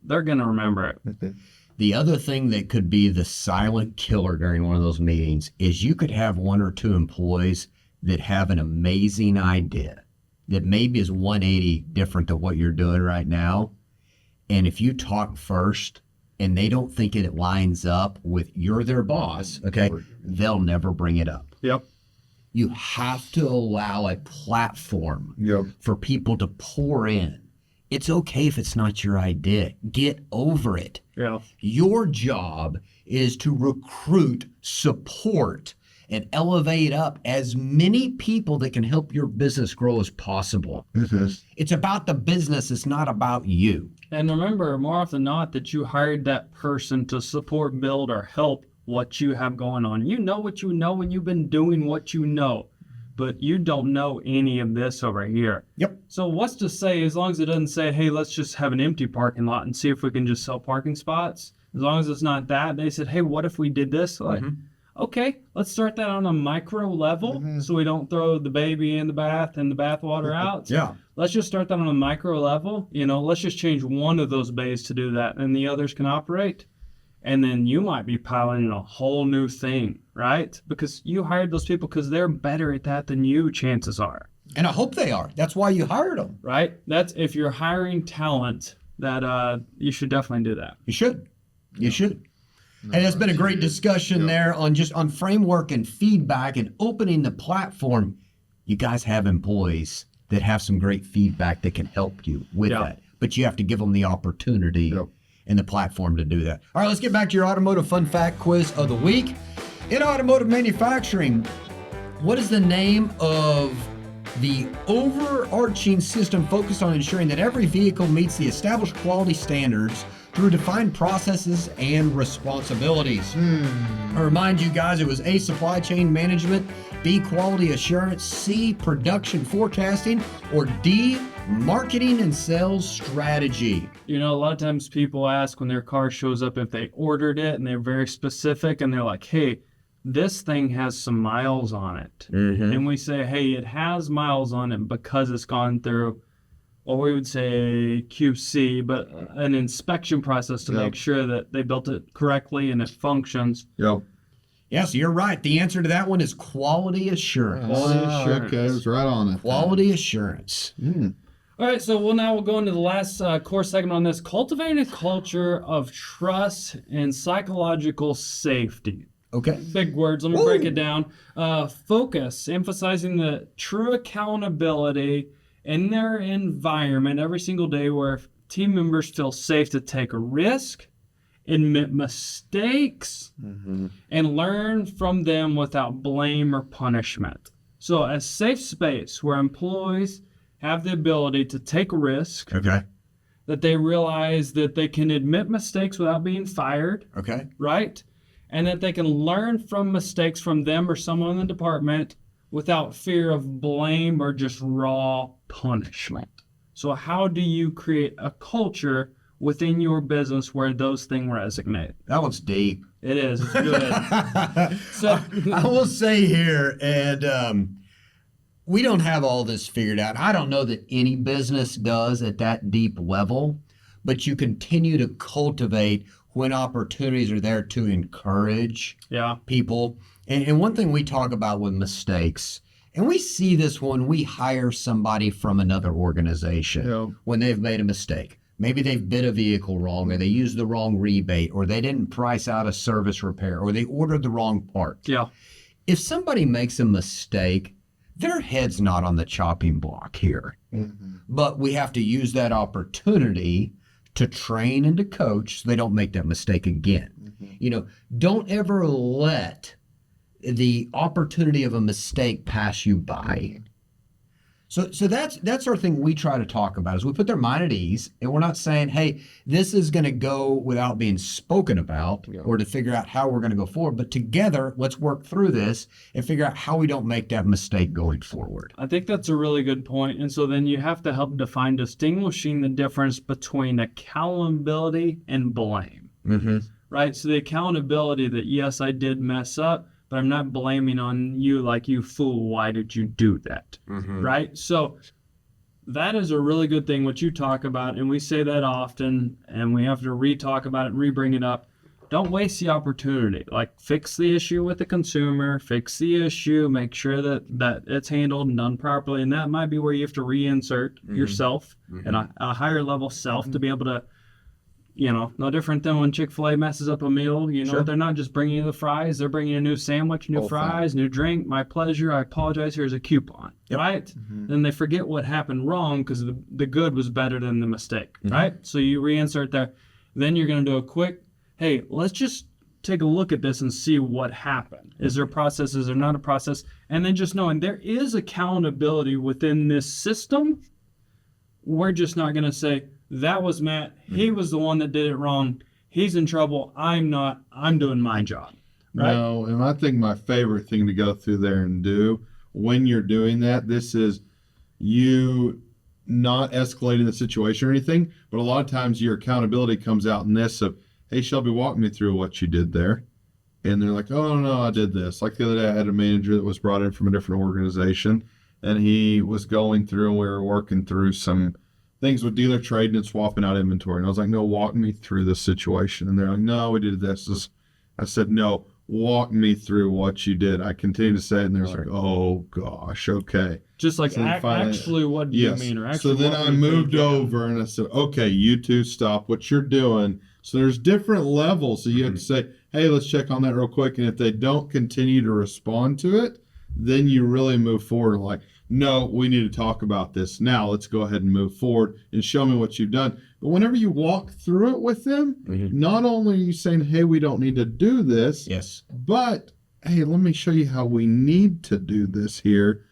They're gonna remember it. The other thing that could be the silent killer during one of those meetings is you could have one or two employees that have an amazing idea that maybe is 180 different to what you're doing right now. And if you talk first and they don't think it lines up with you're their boss, okay, they'll never bring it up. Yep. You have to allow a platform for people to pour in. It's okay if it's not your idea. Get over it. Yeah. Your job is to recruit, support, and elevate up as many people that can help your business grow as possible. It's about the business. It's not about you. And remember, more often than not, that you hired that person to support, build, or help what you have going on. You know what you know, and you've been doing what you know, but you don't know any of this over here. Yep. So what's to say, as long as it doesn't say, hey, let's just have an empty parking lot and see if we can just sell parking spots. As long as it's not that, they said, hey, what if we did this? Like, okay, let's start that on a micro level so we don't throw the baby in the bath and the bath water out. Yeah. Let's just start that on a micro level. Let's just change one of those bays to do that, and the others can operate. And then you might be piloting a whole new thing, right? Because you hired those people because they're better at that than you, chances are. And I hope they are. That's why you hired them. Right? That's if you're hiring talent, that you should definitely do that. You should. You should. Hey, that's been a great discussion there on framework and feedback and opening the platform. You guys have employees that have some great feedback that can help you with that. But you have to give them the opportunity and the platform to do that. All right, let's get back to your automotive fun fact quiz of the week. In automotive manufacturing, what is the name of the overarching system focused on ensuring that every vehicle meets the established quality standards through defined processes and responsibilities? I remind you guys, it was A, supply chain management, B, quality assurance, C, production forecasting, or D, marketing and sales strategy. You know, a lot of times people ask when their car shows up if they ordered it, and they're very specific, and they're like, hey, this thing has some miles on it. And we say, hey, it has miles on it because it's gone through, well, we would say QC, but an inspection process to make sure that they built it correctly and it functions. Yep. Yes, you're right. The answer to that one is quality assurance. Quality assurance. Okay, it was right on it. Quality assurance. All right, so we'll go into the last core segment on this: cultivating a culture of trust and psychological safety. Okay. Big words. Let me break it down. Focus, emphasizing the true accountability in their environment every single day, where team members feel safe to take a risk, admit mistakes, and learn from them without blame or punishment. So a safe space where employees have the ability to take risk, Okay. that they realize that they can admit mistakes without being fired, Okay. right? And that they can learn from mistakes from them or someone in the department without fear of blame or just raw punishment. So how do you create a culture within your business where those things resonate? That one's deep. It is. It's good. So I will say here, and we don't have all this figured out. I don't know that any business does at that deep level, but you continue to cultivate when opportunities are there to encourage people. And one thing we talk about with mistakes, and we see this when we hire somebody from another organization, when they've made a mistake. Maybe they've bid a vehicle wrong, or they used the wrong rebate, or they didn't price out a service repair, or they ordered the wrong part. If somebody makes a mistake, their head's not on the chopping block here. But we have to use that opportunity to train and to coach so they don't make that mistake again. You know, don't ever let the opportunity of a mistake pass you by. So that's our thing we try to talk about, is we put their mind at ease, and we're not saying, hey, this is going to go without being spoken about or to figure out how we're going to go forward. But together, let's work through this and figure out how we don't make that mistake going forward. I think that's a really good point. And so then you have to help define distinguishing the difference between accountability and blame. Right? So the accountability that, yes, I did mess up, but I'm not blaming on you like, you fool, why did you do that? Right? So that is a really good thing, what you talk about, and we say that often, and we have to re-talk about it, re-bring it up. Don't waste the opportunity. Like, fix the issue with the consumer, fix the issue, make sure that it's handled and done properly, and that might be where you have to reinsert yourself and a higher level self to be able to, you know, no different than when Chick-fil-A messes up a meal. You know, they're not just bringing you the fries, they're bringing you a new sandwich, new fries, new drink. My pleasure, I apologize, here's a coupon, right? Then they forget what happened wrong because the good was better than the mistake, right? So you reinsert there. Then you're going to do a quick, hey, let's just take a look at this and see what happened. Is there a process? Is there not a process? And then just knowing there is accountability within this system. We're just not going to say, that was Matt. He was the one that did it wrong. He's in trouble. I'm not. I'm doing my job. Right? No, and I think my favorite thing to go through there and do when you're doing that, this is you not escalating the situation or anything, but a lot of times your accountability comes out in this of, hey, Shelby, walk me through what you did there. And they're like, oh, no, I did this. Like the other day, I had a manager that was brought in from a different organization, and he was going through, and we were working through some things with dealer trading and swapping out inventory. And I was like, no, walk me through this situation. And they're like, no, we did this. I said, no, walk me through what you did. I continued to say it, and they're like, oh, gosh, okay. Just like, So actually, what do you mean? Or actually, so then what I do you moved think? over, and I said, okay, you two stop what you're doing. So there's different levels. So you have to say, hey, let's check on that real quick. And if they don't continue to respond to it, then you really move forward. Like, no, we need to talk about this now. Let's go ahead and move forward and show me what you've done. But whenever you walk through it with them, not only are you saying, hey, we don't need to do this, Yes. but hey, let me show you how we need to do this here.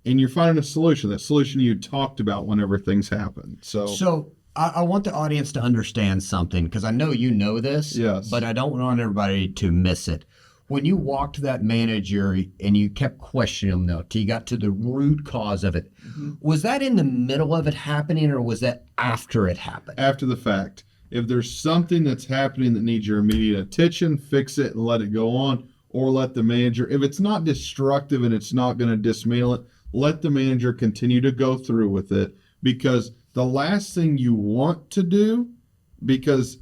And you're finding a solution, that solution you talked about whenever things happen. So I want the audience to understand something, because I know you know this, Yes. but I don't want everybody to miss it. When you walked to that manager and you kept questioning them though, till you got to the root cause of it, was that in the middle of it happening, or was that after it happened? after the fact, if there's something that's happening that needs your immediate attention, fix it and let it go on, or let the manager, if it's not destructive and it's not going to dismantle it, let the manager continue to go through with it, because the last thing you want to do, because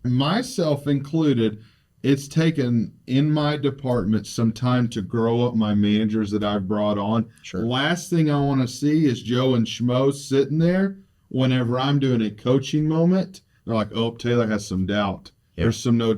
myself included, it's taken in my department some time to grow up my managers that I've brought on. Sure. Last thing I want to see is Joe and Schmo sitting there whenever I'm doing a coaching moment. They're like, oh, Taylor has some doubt. Yeah.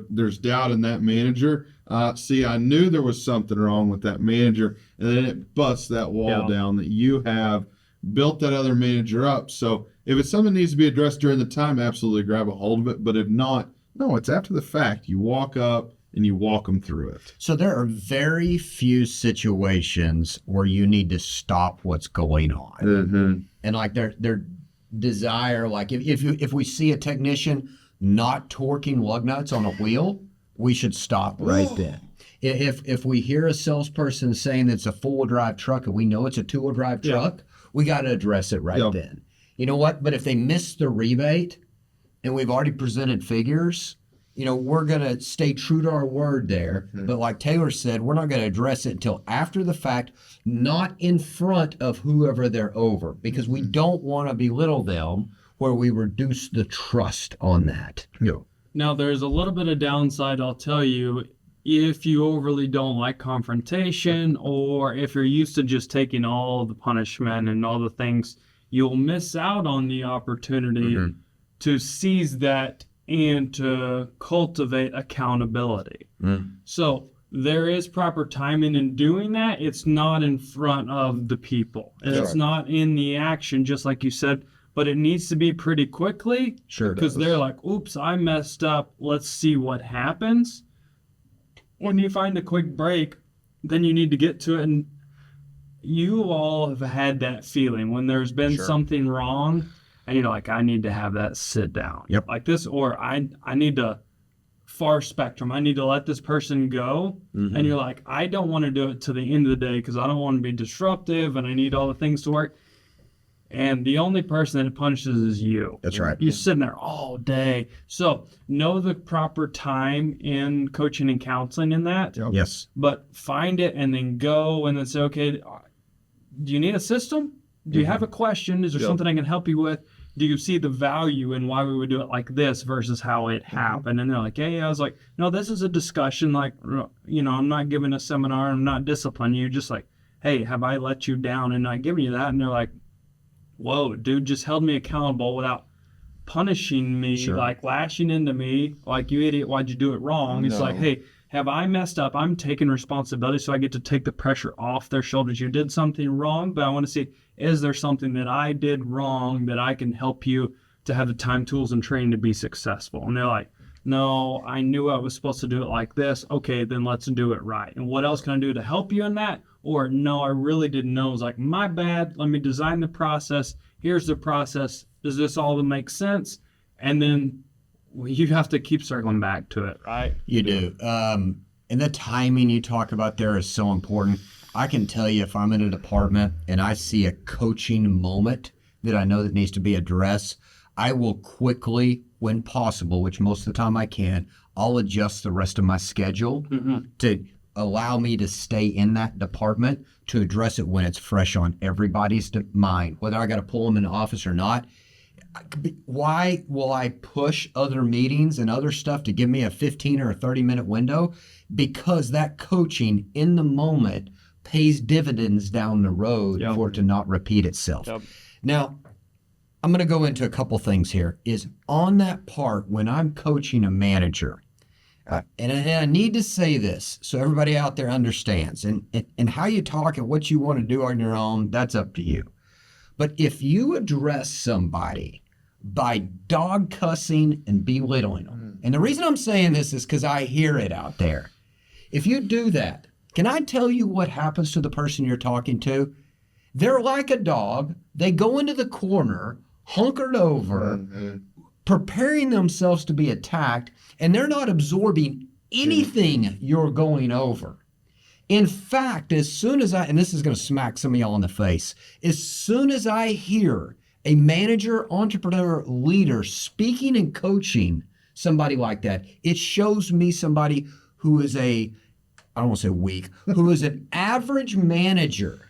There's doubt in that manager. See, I knew there was something wrong with that manager, and then it busts that wall down that you have built that other manager up. So if it's something that needs to be addressed during the time, absolutely grab a hold of it. But if not, no, it's after the fact. You walk up and you walk them through it. So there are very few situations where you need to stop what's going on. Mm-hmm. And like their desire, like if we see a technician not torquing lug nuts on a wheel, we should stop right then. If we hear a salesperson saying it's a four-wheel drive truck and we know it's a two-wheel drive truck, we got to address it right then. You know what? But if they miss the rebate and we've already presented figures, you know, we're going to stay true to our word there. But like Taylor said, we're not going to address it until after the fact, not in front of whoever they're over, because we don't want to belittle them where we reduce the trust on that. Now, there's a little bit of downside, I'll tell you, if you overly don't like confrontation, or if you're used to just taking all the punishment and all the things, you'll miss out on the opportunity to seize that and to cultivate accountability. So there is proper timing in doing that. It's not in front of the people. And it's not in the action, just like you said, but it needs to be pretty quickly. Sure. Because they're like, oops, I messed up. Let's see what happens. When you find a quick break, then you need to get to it. And you all have had that feeling when there's been something wrong and you're like, I need to have that sit down. Like this, or I need to far spectrum. I need to let this person go. And you're like, I don't want to do it to the end of the day because I don't want to be disruptive and I need all the things to work. And the only person that it punishes is you. That's right. You're sitting there all day. So know the proper time in coaching and counseling in that. Yes. But find it and then go and then say, okay, do you need a system? Do you have a question? Is there something I can help you with? Do you see the value in why we would do it like this versus how it happened? And they're like, yeah. I was like, no, this is a discussion. Like, you know, I'm not giving a seminar. I'm not disciplining you. Just like, hey, have I let you down and not giving you that? And they're like, whoa, dude just held me accountable without punishing me, like lashing into me, like, you idiot, why'd you do it wrong? It's like, hey, have I messed up? I'm taking responsibility, so I get to take the pressure off their shoulders. You did something wrong, but I want to see, is there something that I did wrong that I can help you to have the time, tools, and training to be successful? And they're like, no, I knew I was supposed to do it like this. Okay, then let's do it right. And what else can I do to help you in that? Or no, I really didn't know. It's like, my bad. Let me design the process. Here's the process. Does this all make sense? And then you have to keep circling back to it, right? You do. And the timing you talk about there is so important. I can tell you, if I'm in a department and I see a coaching moment that I know that needs to be addressed, I will quickly, when possible, which most of the time I can, I'll adjust the rest of my schedule to allow me to stay in that department to address it when it's fresh on everybody's mind, whether I got to pull them in the office or not. Why will I push other meetings and other stuff to give me a 15 or a 30-minute window? Because that coaching in the moment pays dividends down the road for it to not repeat itself. Now, I'm going to go into a couple things here. Is on that part, when I'm coaching a manager, And I need to say this so everybody out there understands. And how you talk and what you want to do on your own, that's up to you. But if you address somebody by dog cussing and belittling them, and the reason I'm saying this is because I hear it out there. If you do that, can I tell you what happens to the person you're talking to? They're like a dog. They go into the corner, hunkered over, preparing themselves to be attacked, and they're not absorbing anything you're going over. In fact, as soon as and this is going to smack some of y'all in the face, as soon as I hear a manager, entrepreneur, leader speaking and coaching somebody like that, it shows me somebody who is I don't want to say weak, who is an average manager.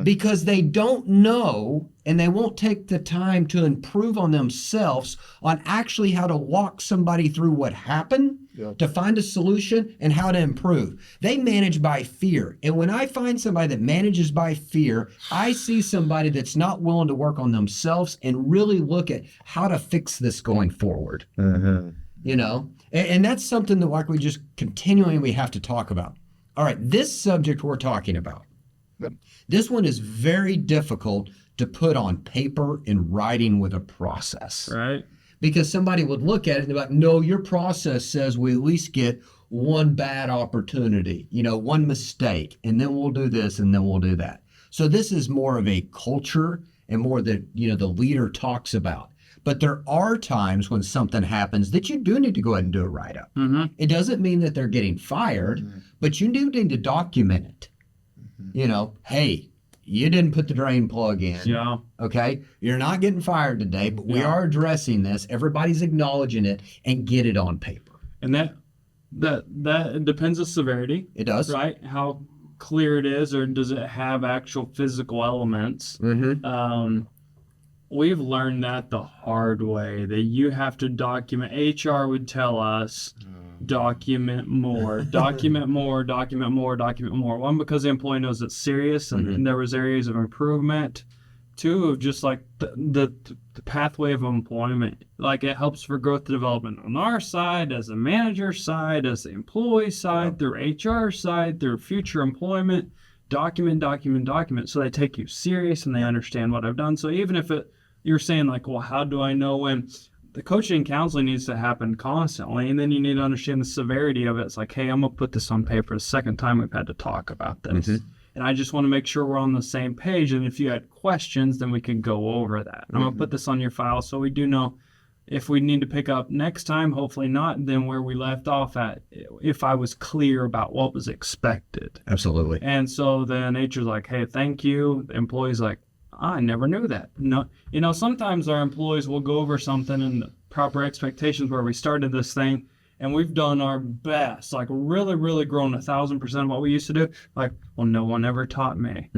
Because they don't know and they won't take the time to improve on themselves on actually how to walk somebody through what happened, to find a solution and how to improve. They manage by fear. And when I find somebody that manages by fear, I see somebody that's not willing to work on themselves and really look at how to fix this going forward. You know, and that's something that like we just continually we have to talk about. All right, this subject we're talking about. This one is very difficult to put on paper in writing with a process. Right. Because somebody would look at it and be like, no, your process says we at least get one bad opportunity, you know, one mistake, and then we'll do this and then we'll do that. So this is more of a culture and more that, you know, the leader talks about. But there are times when something happens that you do need to go ahead and do a write-up. It doesn't mean that they're getting fired, but you do need to document it. You know, hey, you didn't put the drain plug in. Yeah. Okay. You're not getting fired today, but we are addressing this. Everybody's acknowledging it and get it on paper. And that depends on severity. It does. Right. How clear it is, or does it have actual physical elements? We've learned that the hard way, that you have to document. HR would tell us, document more, document more, document more, document more. One, because the employee knows it's serious and there was areas of improvement. Two, of just like the pathway of employment. Like it helps for growth and development on our side, as a manager side, as the employee side, through HR side, through future employment. Document, document, document. So they take you serious and they understand what I've done. So even if you're saying like, well, how do I know when? The coaching and counseling needs to happen constantly, and then you need to understand the severity of it. It's like, hey, I'm going to put this on paper the second time we've had to talk about this. And I just want to make sure we're on the same page. And if you had questions, then we can go over that. I'm going to put this on your file so we do know if we need to pick up next time, hopefully not, then where we left off at, if I was clear about what was expected. Absolutely. And so then HR's like, hey, thank you. The employee's like, I never knew that. No, you know, sometimes our employees will go over something and the proper expectations where we started this thing, and we've done our best, like really, really grown 1,000% of what we used to do. Like, well, no one ever taught me.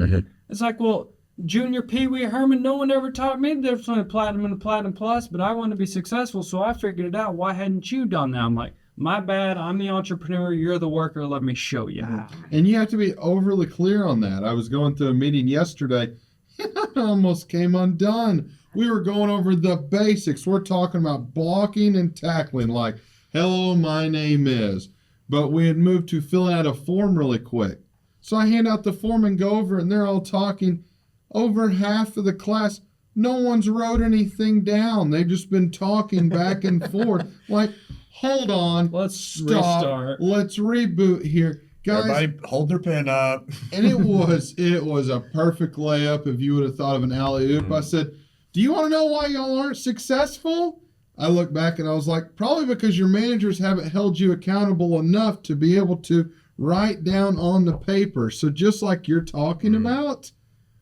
It's like, well, Junior Pee Wee Herman, no one ever taught me the difference between a platinum and a platinum plus, but I want to be successful, so I figured it out. Why hadn't you done that? I'm like, my bad, I'm the entrepreneur, you're the worker, let me show you how. And you have to be overly clear on that. I was going to a meeting yesterday, I almost came undone. We were going over the basics. We're talking about blocking and tackling, like, hello, my name is. But we had moved to fill out a form really quick. So I hand out the form and go over, and they're all talking. Over half of the class, no one's wrote anything down. They've just been talking back and forth. Like, hold on. Let's restart. Let's reboot here. Guys, everybody hold their pen up. And it was a perfect layup if you would have thought of an alley-oop. I said, do you want to know why y'all aren't successful? I looked back and I was like, probably because your managers haven't held you accountable enough to be able to write down on the paper. So just like you're talking about,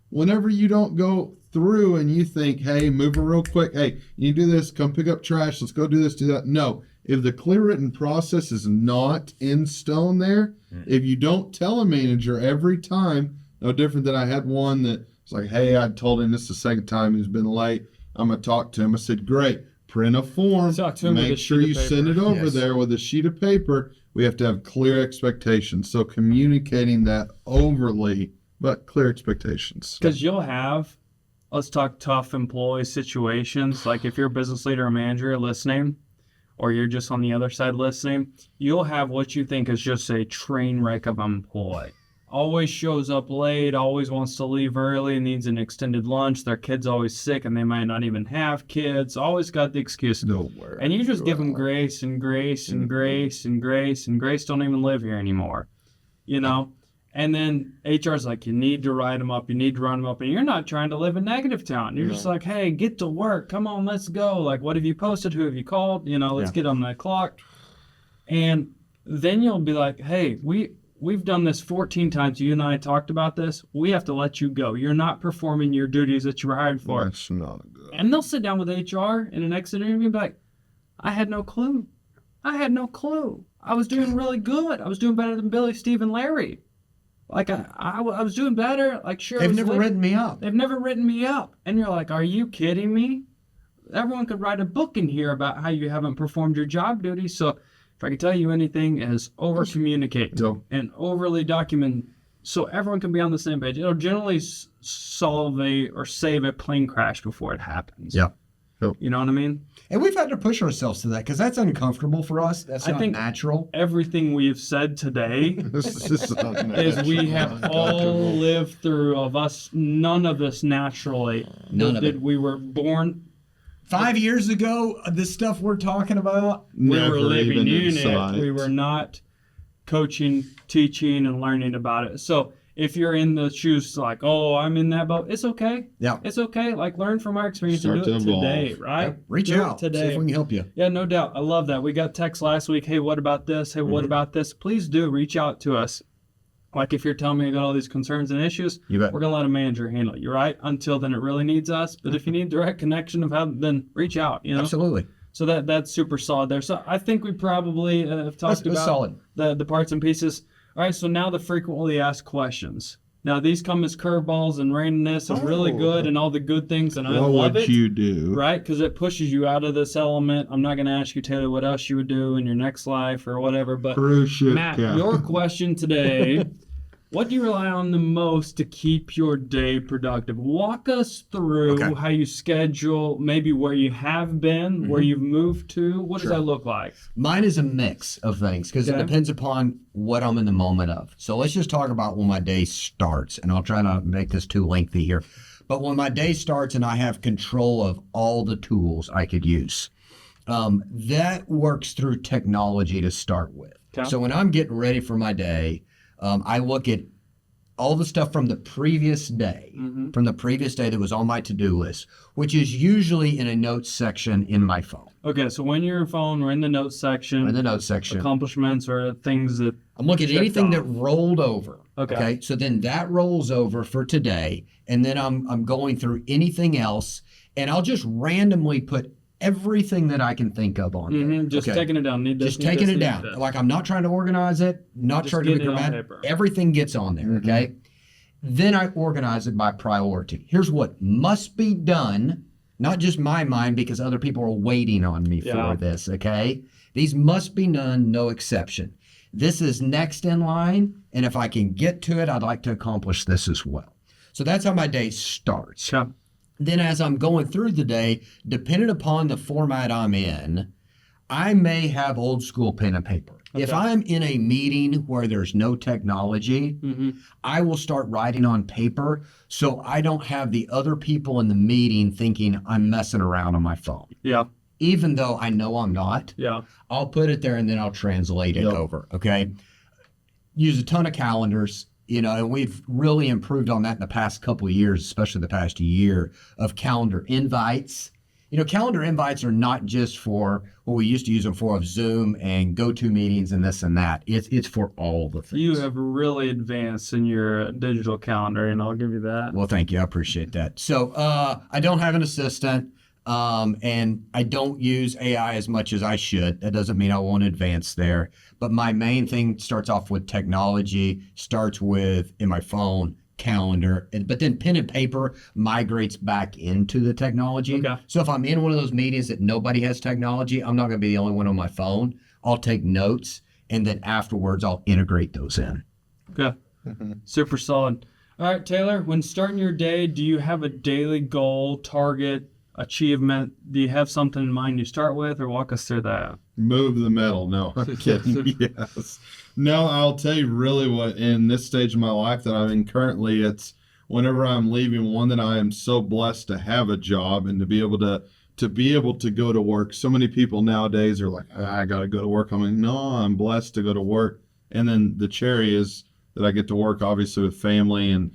whenever you don't go through and you think, hey, move it real quick. Hey, you do this, come pick up trash. Let's go do this, do that. No. If the clear written process is not in stone there, if you don't tell a manager every time, no different than I had one that was like, hey, I told him this the second time he's been late. I'm going to talk to him. I said, great, print a form. Make sure you send it over there with a sheet of paper. We have to have clear expectations. So communicating that overly, but clear expectations. Because you'll have, let's talk tough employee situations. Like if you're a business leader or manager listening, or you're just on the other side listening, you'll have what you think is just a train wreck of an employee. Always shows up late, always wants to leave early, needs an extended lunch. Their kid's always sick and they might not even have kids. Always got the excuse. Nowhere. And you just give them grace and grace and grace and grace, and grace don't even live here anymore, you know? And then HR's like, you need to write them up. You need to run them up. And you're not trying to live in negative town. You're just like, hey, get to work. Come on, let's go. Like, what have you posted? Who have you called? You know, let's get on that clock. And then you'll be like, hey, we've done this 14 times. You and I talked about this. We have to let you go. You're not performing your duties that you were hired for. That's not good. And they'll sit down with HR in an exit interview and be like, I had no clue. I had no clue. I was doing really good. I was doing better than Billy, Steve, and Larry. Like, I was doing better. Like, sure. They've never written me up. They've never written me up. And you're like, are you kidding me? Everyone could write a book in here about how you haven't performed your job duties. So if I could tell you anything, is over-communicate and overly document so everyone can be on the same page. It'll generally solve or save a plane crash before it happens. Yeah. You know what I mean? And we've had to push ourselves to that because that's uncomfortable for us. That's not natural. Everything we've said today is we have all lived through none of this naturally. None of it. We were born 5 years ago, the stuff we're talking about, we were living in inside. it. We were not coaching, teaching, and learning about it. So if you're in the shoes like, oh, I'm in that boat, it's okay. Yeah. It's okay. Like, learn from our experience Start and do it to evolve. today, right? reach Do it out. See today. if we can help you. Yeah, no doubt. I love that. We got text last week. Hey, what about this? Hey, what about this? Please do reach out to us. Like, if you're telling me you got all these concerns and issues, You bet. we're going to let a manager handle you, right? Until then, it really needs us. But if you need direct connection of how, then reach out, you know? Absolutely. So that's super solid there. So I think we probably have talked That's about solid. The parts and pieces. All right, so now the frequently asked questions. Now, these come as curveballs and randomness and really good and all the good things, and I What love would it. you do? Right? Because it pushes you out of this element. I'm not going to ask you, Taylor, what else you would do in your next life or whatever. But Cruise ship Matt, captain. your question today, what do you rely on the most to keep your day productive? Walk us through how you schedule, maybe where you have been, where you've moved to. What does that look like? Mine is a mix of things because it depends upon what I'm in the moment of. So let's just talk about when my day starts, and I'll try not to make this too lengthy here. But when my day starts and I have control of all the tools I could use, that works through technology to start with. Okay. So when I'm getting ready for my day, I look at all the stuff from the previous day, that was on my to-do list, which is usually in a notes section in my phone. Okay, so when you're on your phone, we're in the notes section. In the notes section. Accomplishments or things that I'm looking at anything that rolled over. Okay. So then that rolls over for today, and then I'm going through anything else, and I'll just randomly put everything that I can think of on there. Just taking it down. Need this, Just need taking this, it need down. this. Like, I'm not trying to organize it, not Just trying to be getting it on grammatic. paper. Everything gets on there, okay? Then I organize it by priority. Here's what must be done, not just my mind, because other people are waiting on me for this, okay? These must be done, no exception. This is next in line, and if I can get to it, I'd like to accomplish this as well. So that's how my day starts. Okay. Then as I'm going through the day, depending upon the format I'm in, I may have old school pen and paper. If I'm in a meeting where there's no technology, I will start writing on paper so I don't have the other people in the meeting thinking I'm messing around on my phone. Yeah. Even though I know I'm not, Yeah. I'll put it there and then I'll translate it over, okay? Use a ton of calendars. You know, and we've really improved on that in the past couple of years, especially the past year, of calendar invites. You know, calendar invites are not just for what we used to use them for, of Zoom and go-to meetings and this and that. It's for all the things. You have really advanced in your digital calendar, and I'll give you that. Well, thank you. I appreciate that. So I don't have an assistant, and I don't use AI as much as I should. That doesn't mean I won't advance there. But my main thing starts off with technology, starts with in my phone, calendar, but then pen and paper migrates back into the technology. Okay. So if I'm in one of those meetings that nobody has technology, I'm not going to be the only one on my phone. I'll take notes, and then afterwards I'll integrate those in. Okay. Super solid. All right, Taylor, when starting your day, do you have a daily goal, target, achievement? Do you have something in mind you start with, or walk us through that? Move the metal. No, I'm kidding. Yes. No, I'll tell you really what, in this stage of my life that I'm in currently, it's whenever I'm leaving, one, that I am so blessed to have a job and to be able to go to work. So many people nowadays are like, I got to go to work. I'm like, no, I'm blessed to go to work. And then the cherry is that I get to work obviously with family and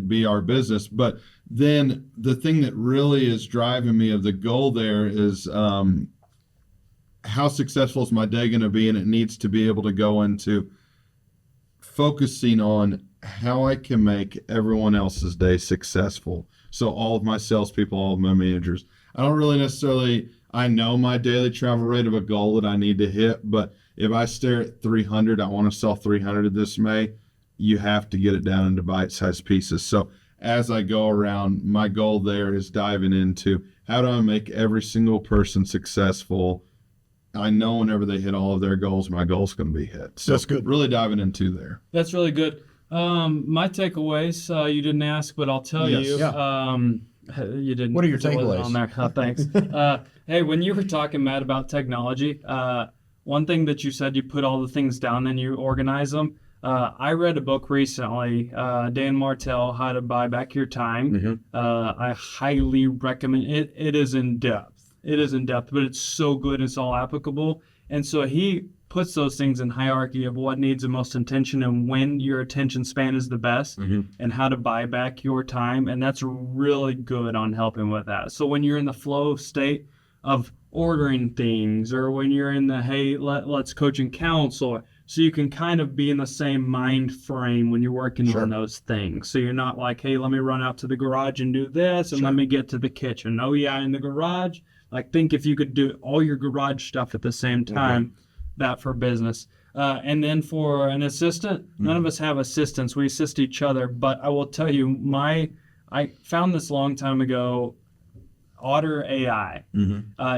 be our business. But then the thing that really is driving me of the goal there is how successful is my day going to be? And it needs to be able to go into focusing on how I can make everyone else's day successful. So all of my salespeople, all of my managers, I don't really necessarily, I know my daily travel rate of a goal that I need to hit, but if I stare at 300, I want to sell 300 this May, you have to get it down into bite-sized pieces. So as I go around, my goal there is diving into how do I make every single person successful. I know whenever they hit all of their goals, my goal's going to be hit. So that's good. Really diving into there. That's really good. My takeaways, you didn't ask, but I'll tell Yes. you. Yeah. You didn't. What are your it wasn't takeaways? On there. Thanks. Hey, when you were talking, Matt, about technology, one thing that you said, you put all the things down and you organize them. I read a book recently, Dan Martell, How to Buy Back Your Time. Mm-hmm. I highly recommend it. It is in depth. But it's so good. It's all applicable. And so he puts those things in hierarchy of what needs the most attention and when your attention span is the best, and how to buy back your time. And that's really good on helping with that. So when you're in the flow state of ordering things, or when you're in the, hey, let's coach and counsel, so you can kind of be in the same mind frame when you're working on those things. So you're not like, hey, let me run out to the garage and do this, and let me get to the kitchen. Oh yeah, in the garage. Like, think if you could do all your garage stuff at the same time, that for business. And then for an assistant, none of us have assistants. We assist each other. But I will tell you, I found this a long time ago. Otter AI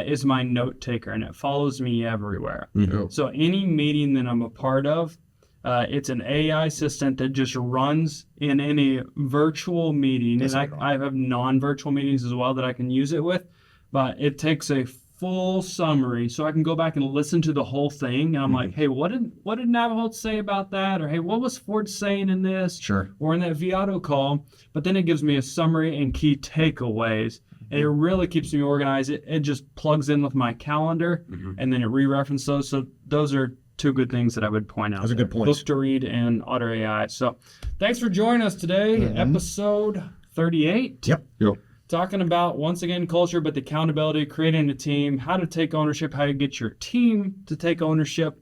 is my note taker, and it follows me everywhere. So any meeting that I'm a part of, it's an AI assistant that just runs in any virtual meeting. And I have non-virtual meetings as well that I can use it with. But it takes a full summary, so I can go back and listen to the whole thing. And I'm like, hey, what did Navajo say about that? Or hey, what was Ford saying in this? Sure. Or in that Viato call? But then it gives me a summary and key takeaways. And it really keeps me organized. It just plugs in with my calendar, and then it re-references those. So those are two good things that I would point out. Those are good points. Book to read and Otter AI. So thanks for joining us today. Episode 38. Yep. Talking about, once again, culture, but the accountability, creating a team, how to take ownership, how to get your team to take ownership,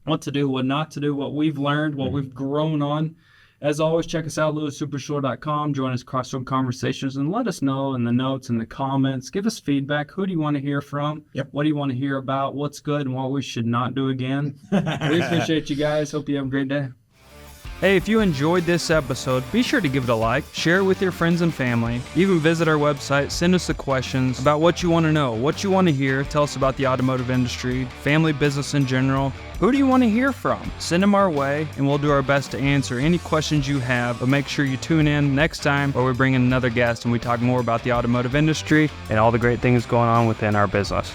what to do, what not to do, what we've learned, what we've grown on. As always, check us out, lewissuperstore.com. Join us, Crossroad Conversations, and let us know in the notes and the comments. Give us feedback. Who do you want to hear from? What do you want to hear about? What's good and what we should not do again? We appreciate you guys. Hope you have a great day. Hey, if you enjoyed this episode, be sure to give it a like, share it with your friends and family, even visit our website, send us the questions about what you want to know, what you want to hear, tell us about the automotive industry, family business in general. Who do you want to hear from? Send them our way, and we'll do our best to answer any questions you have, but make sure you tune in next time where we bring in another guest and we talk more about the automotive industry and all the great things going on within our business.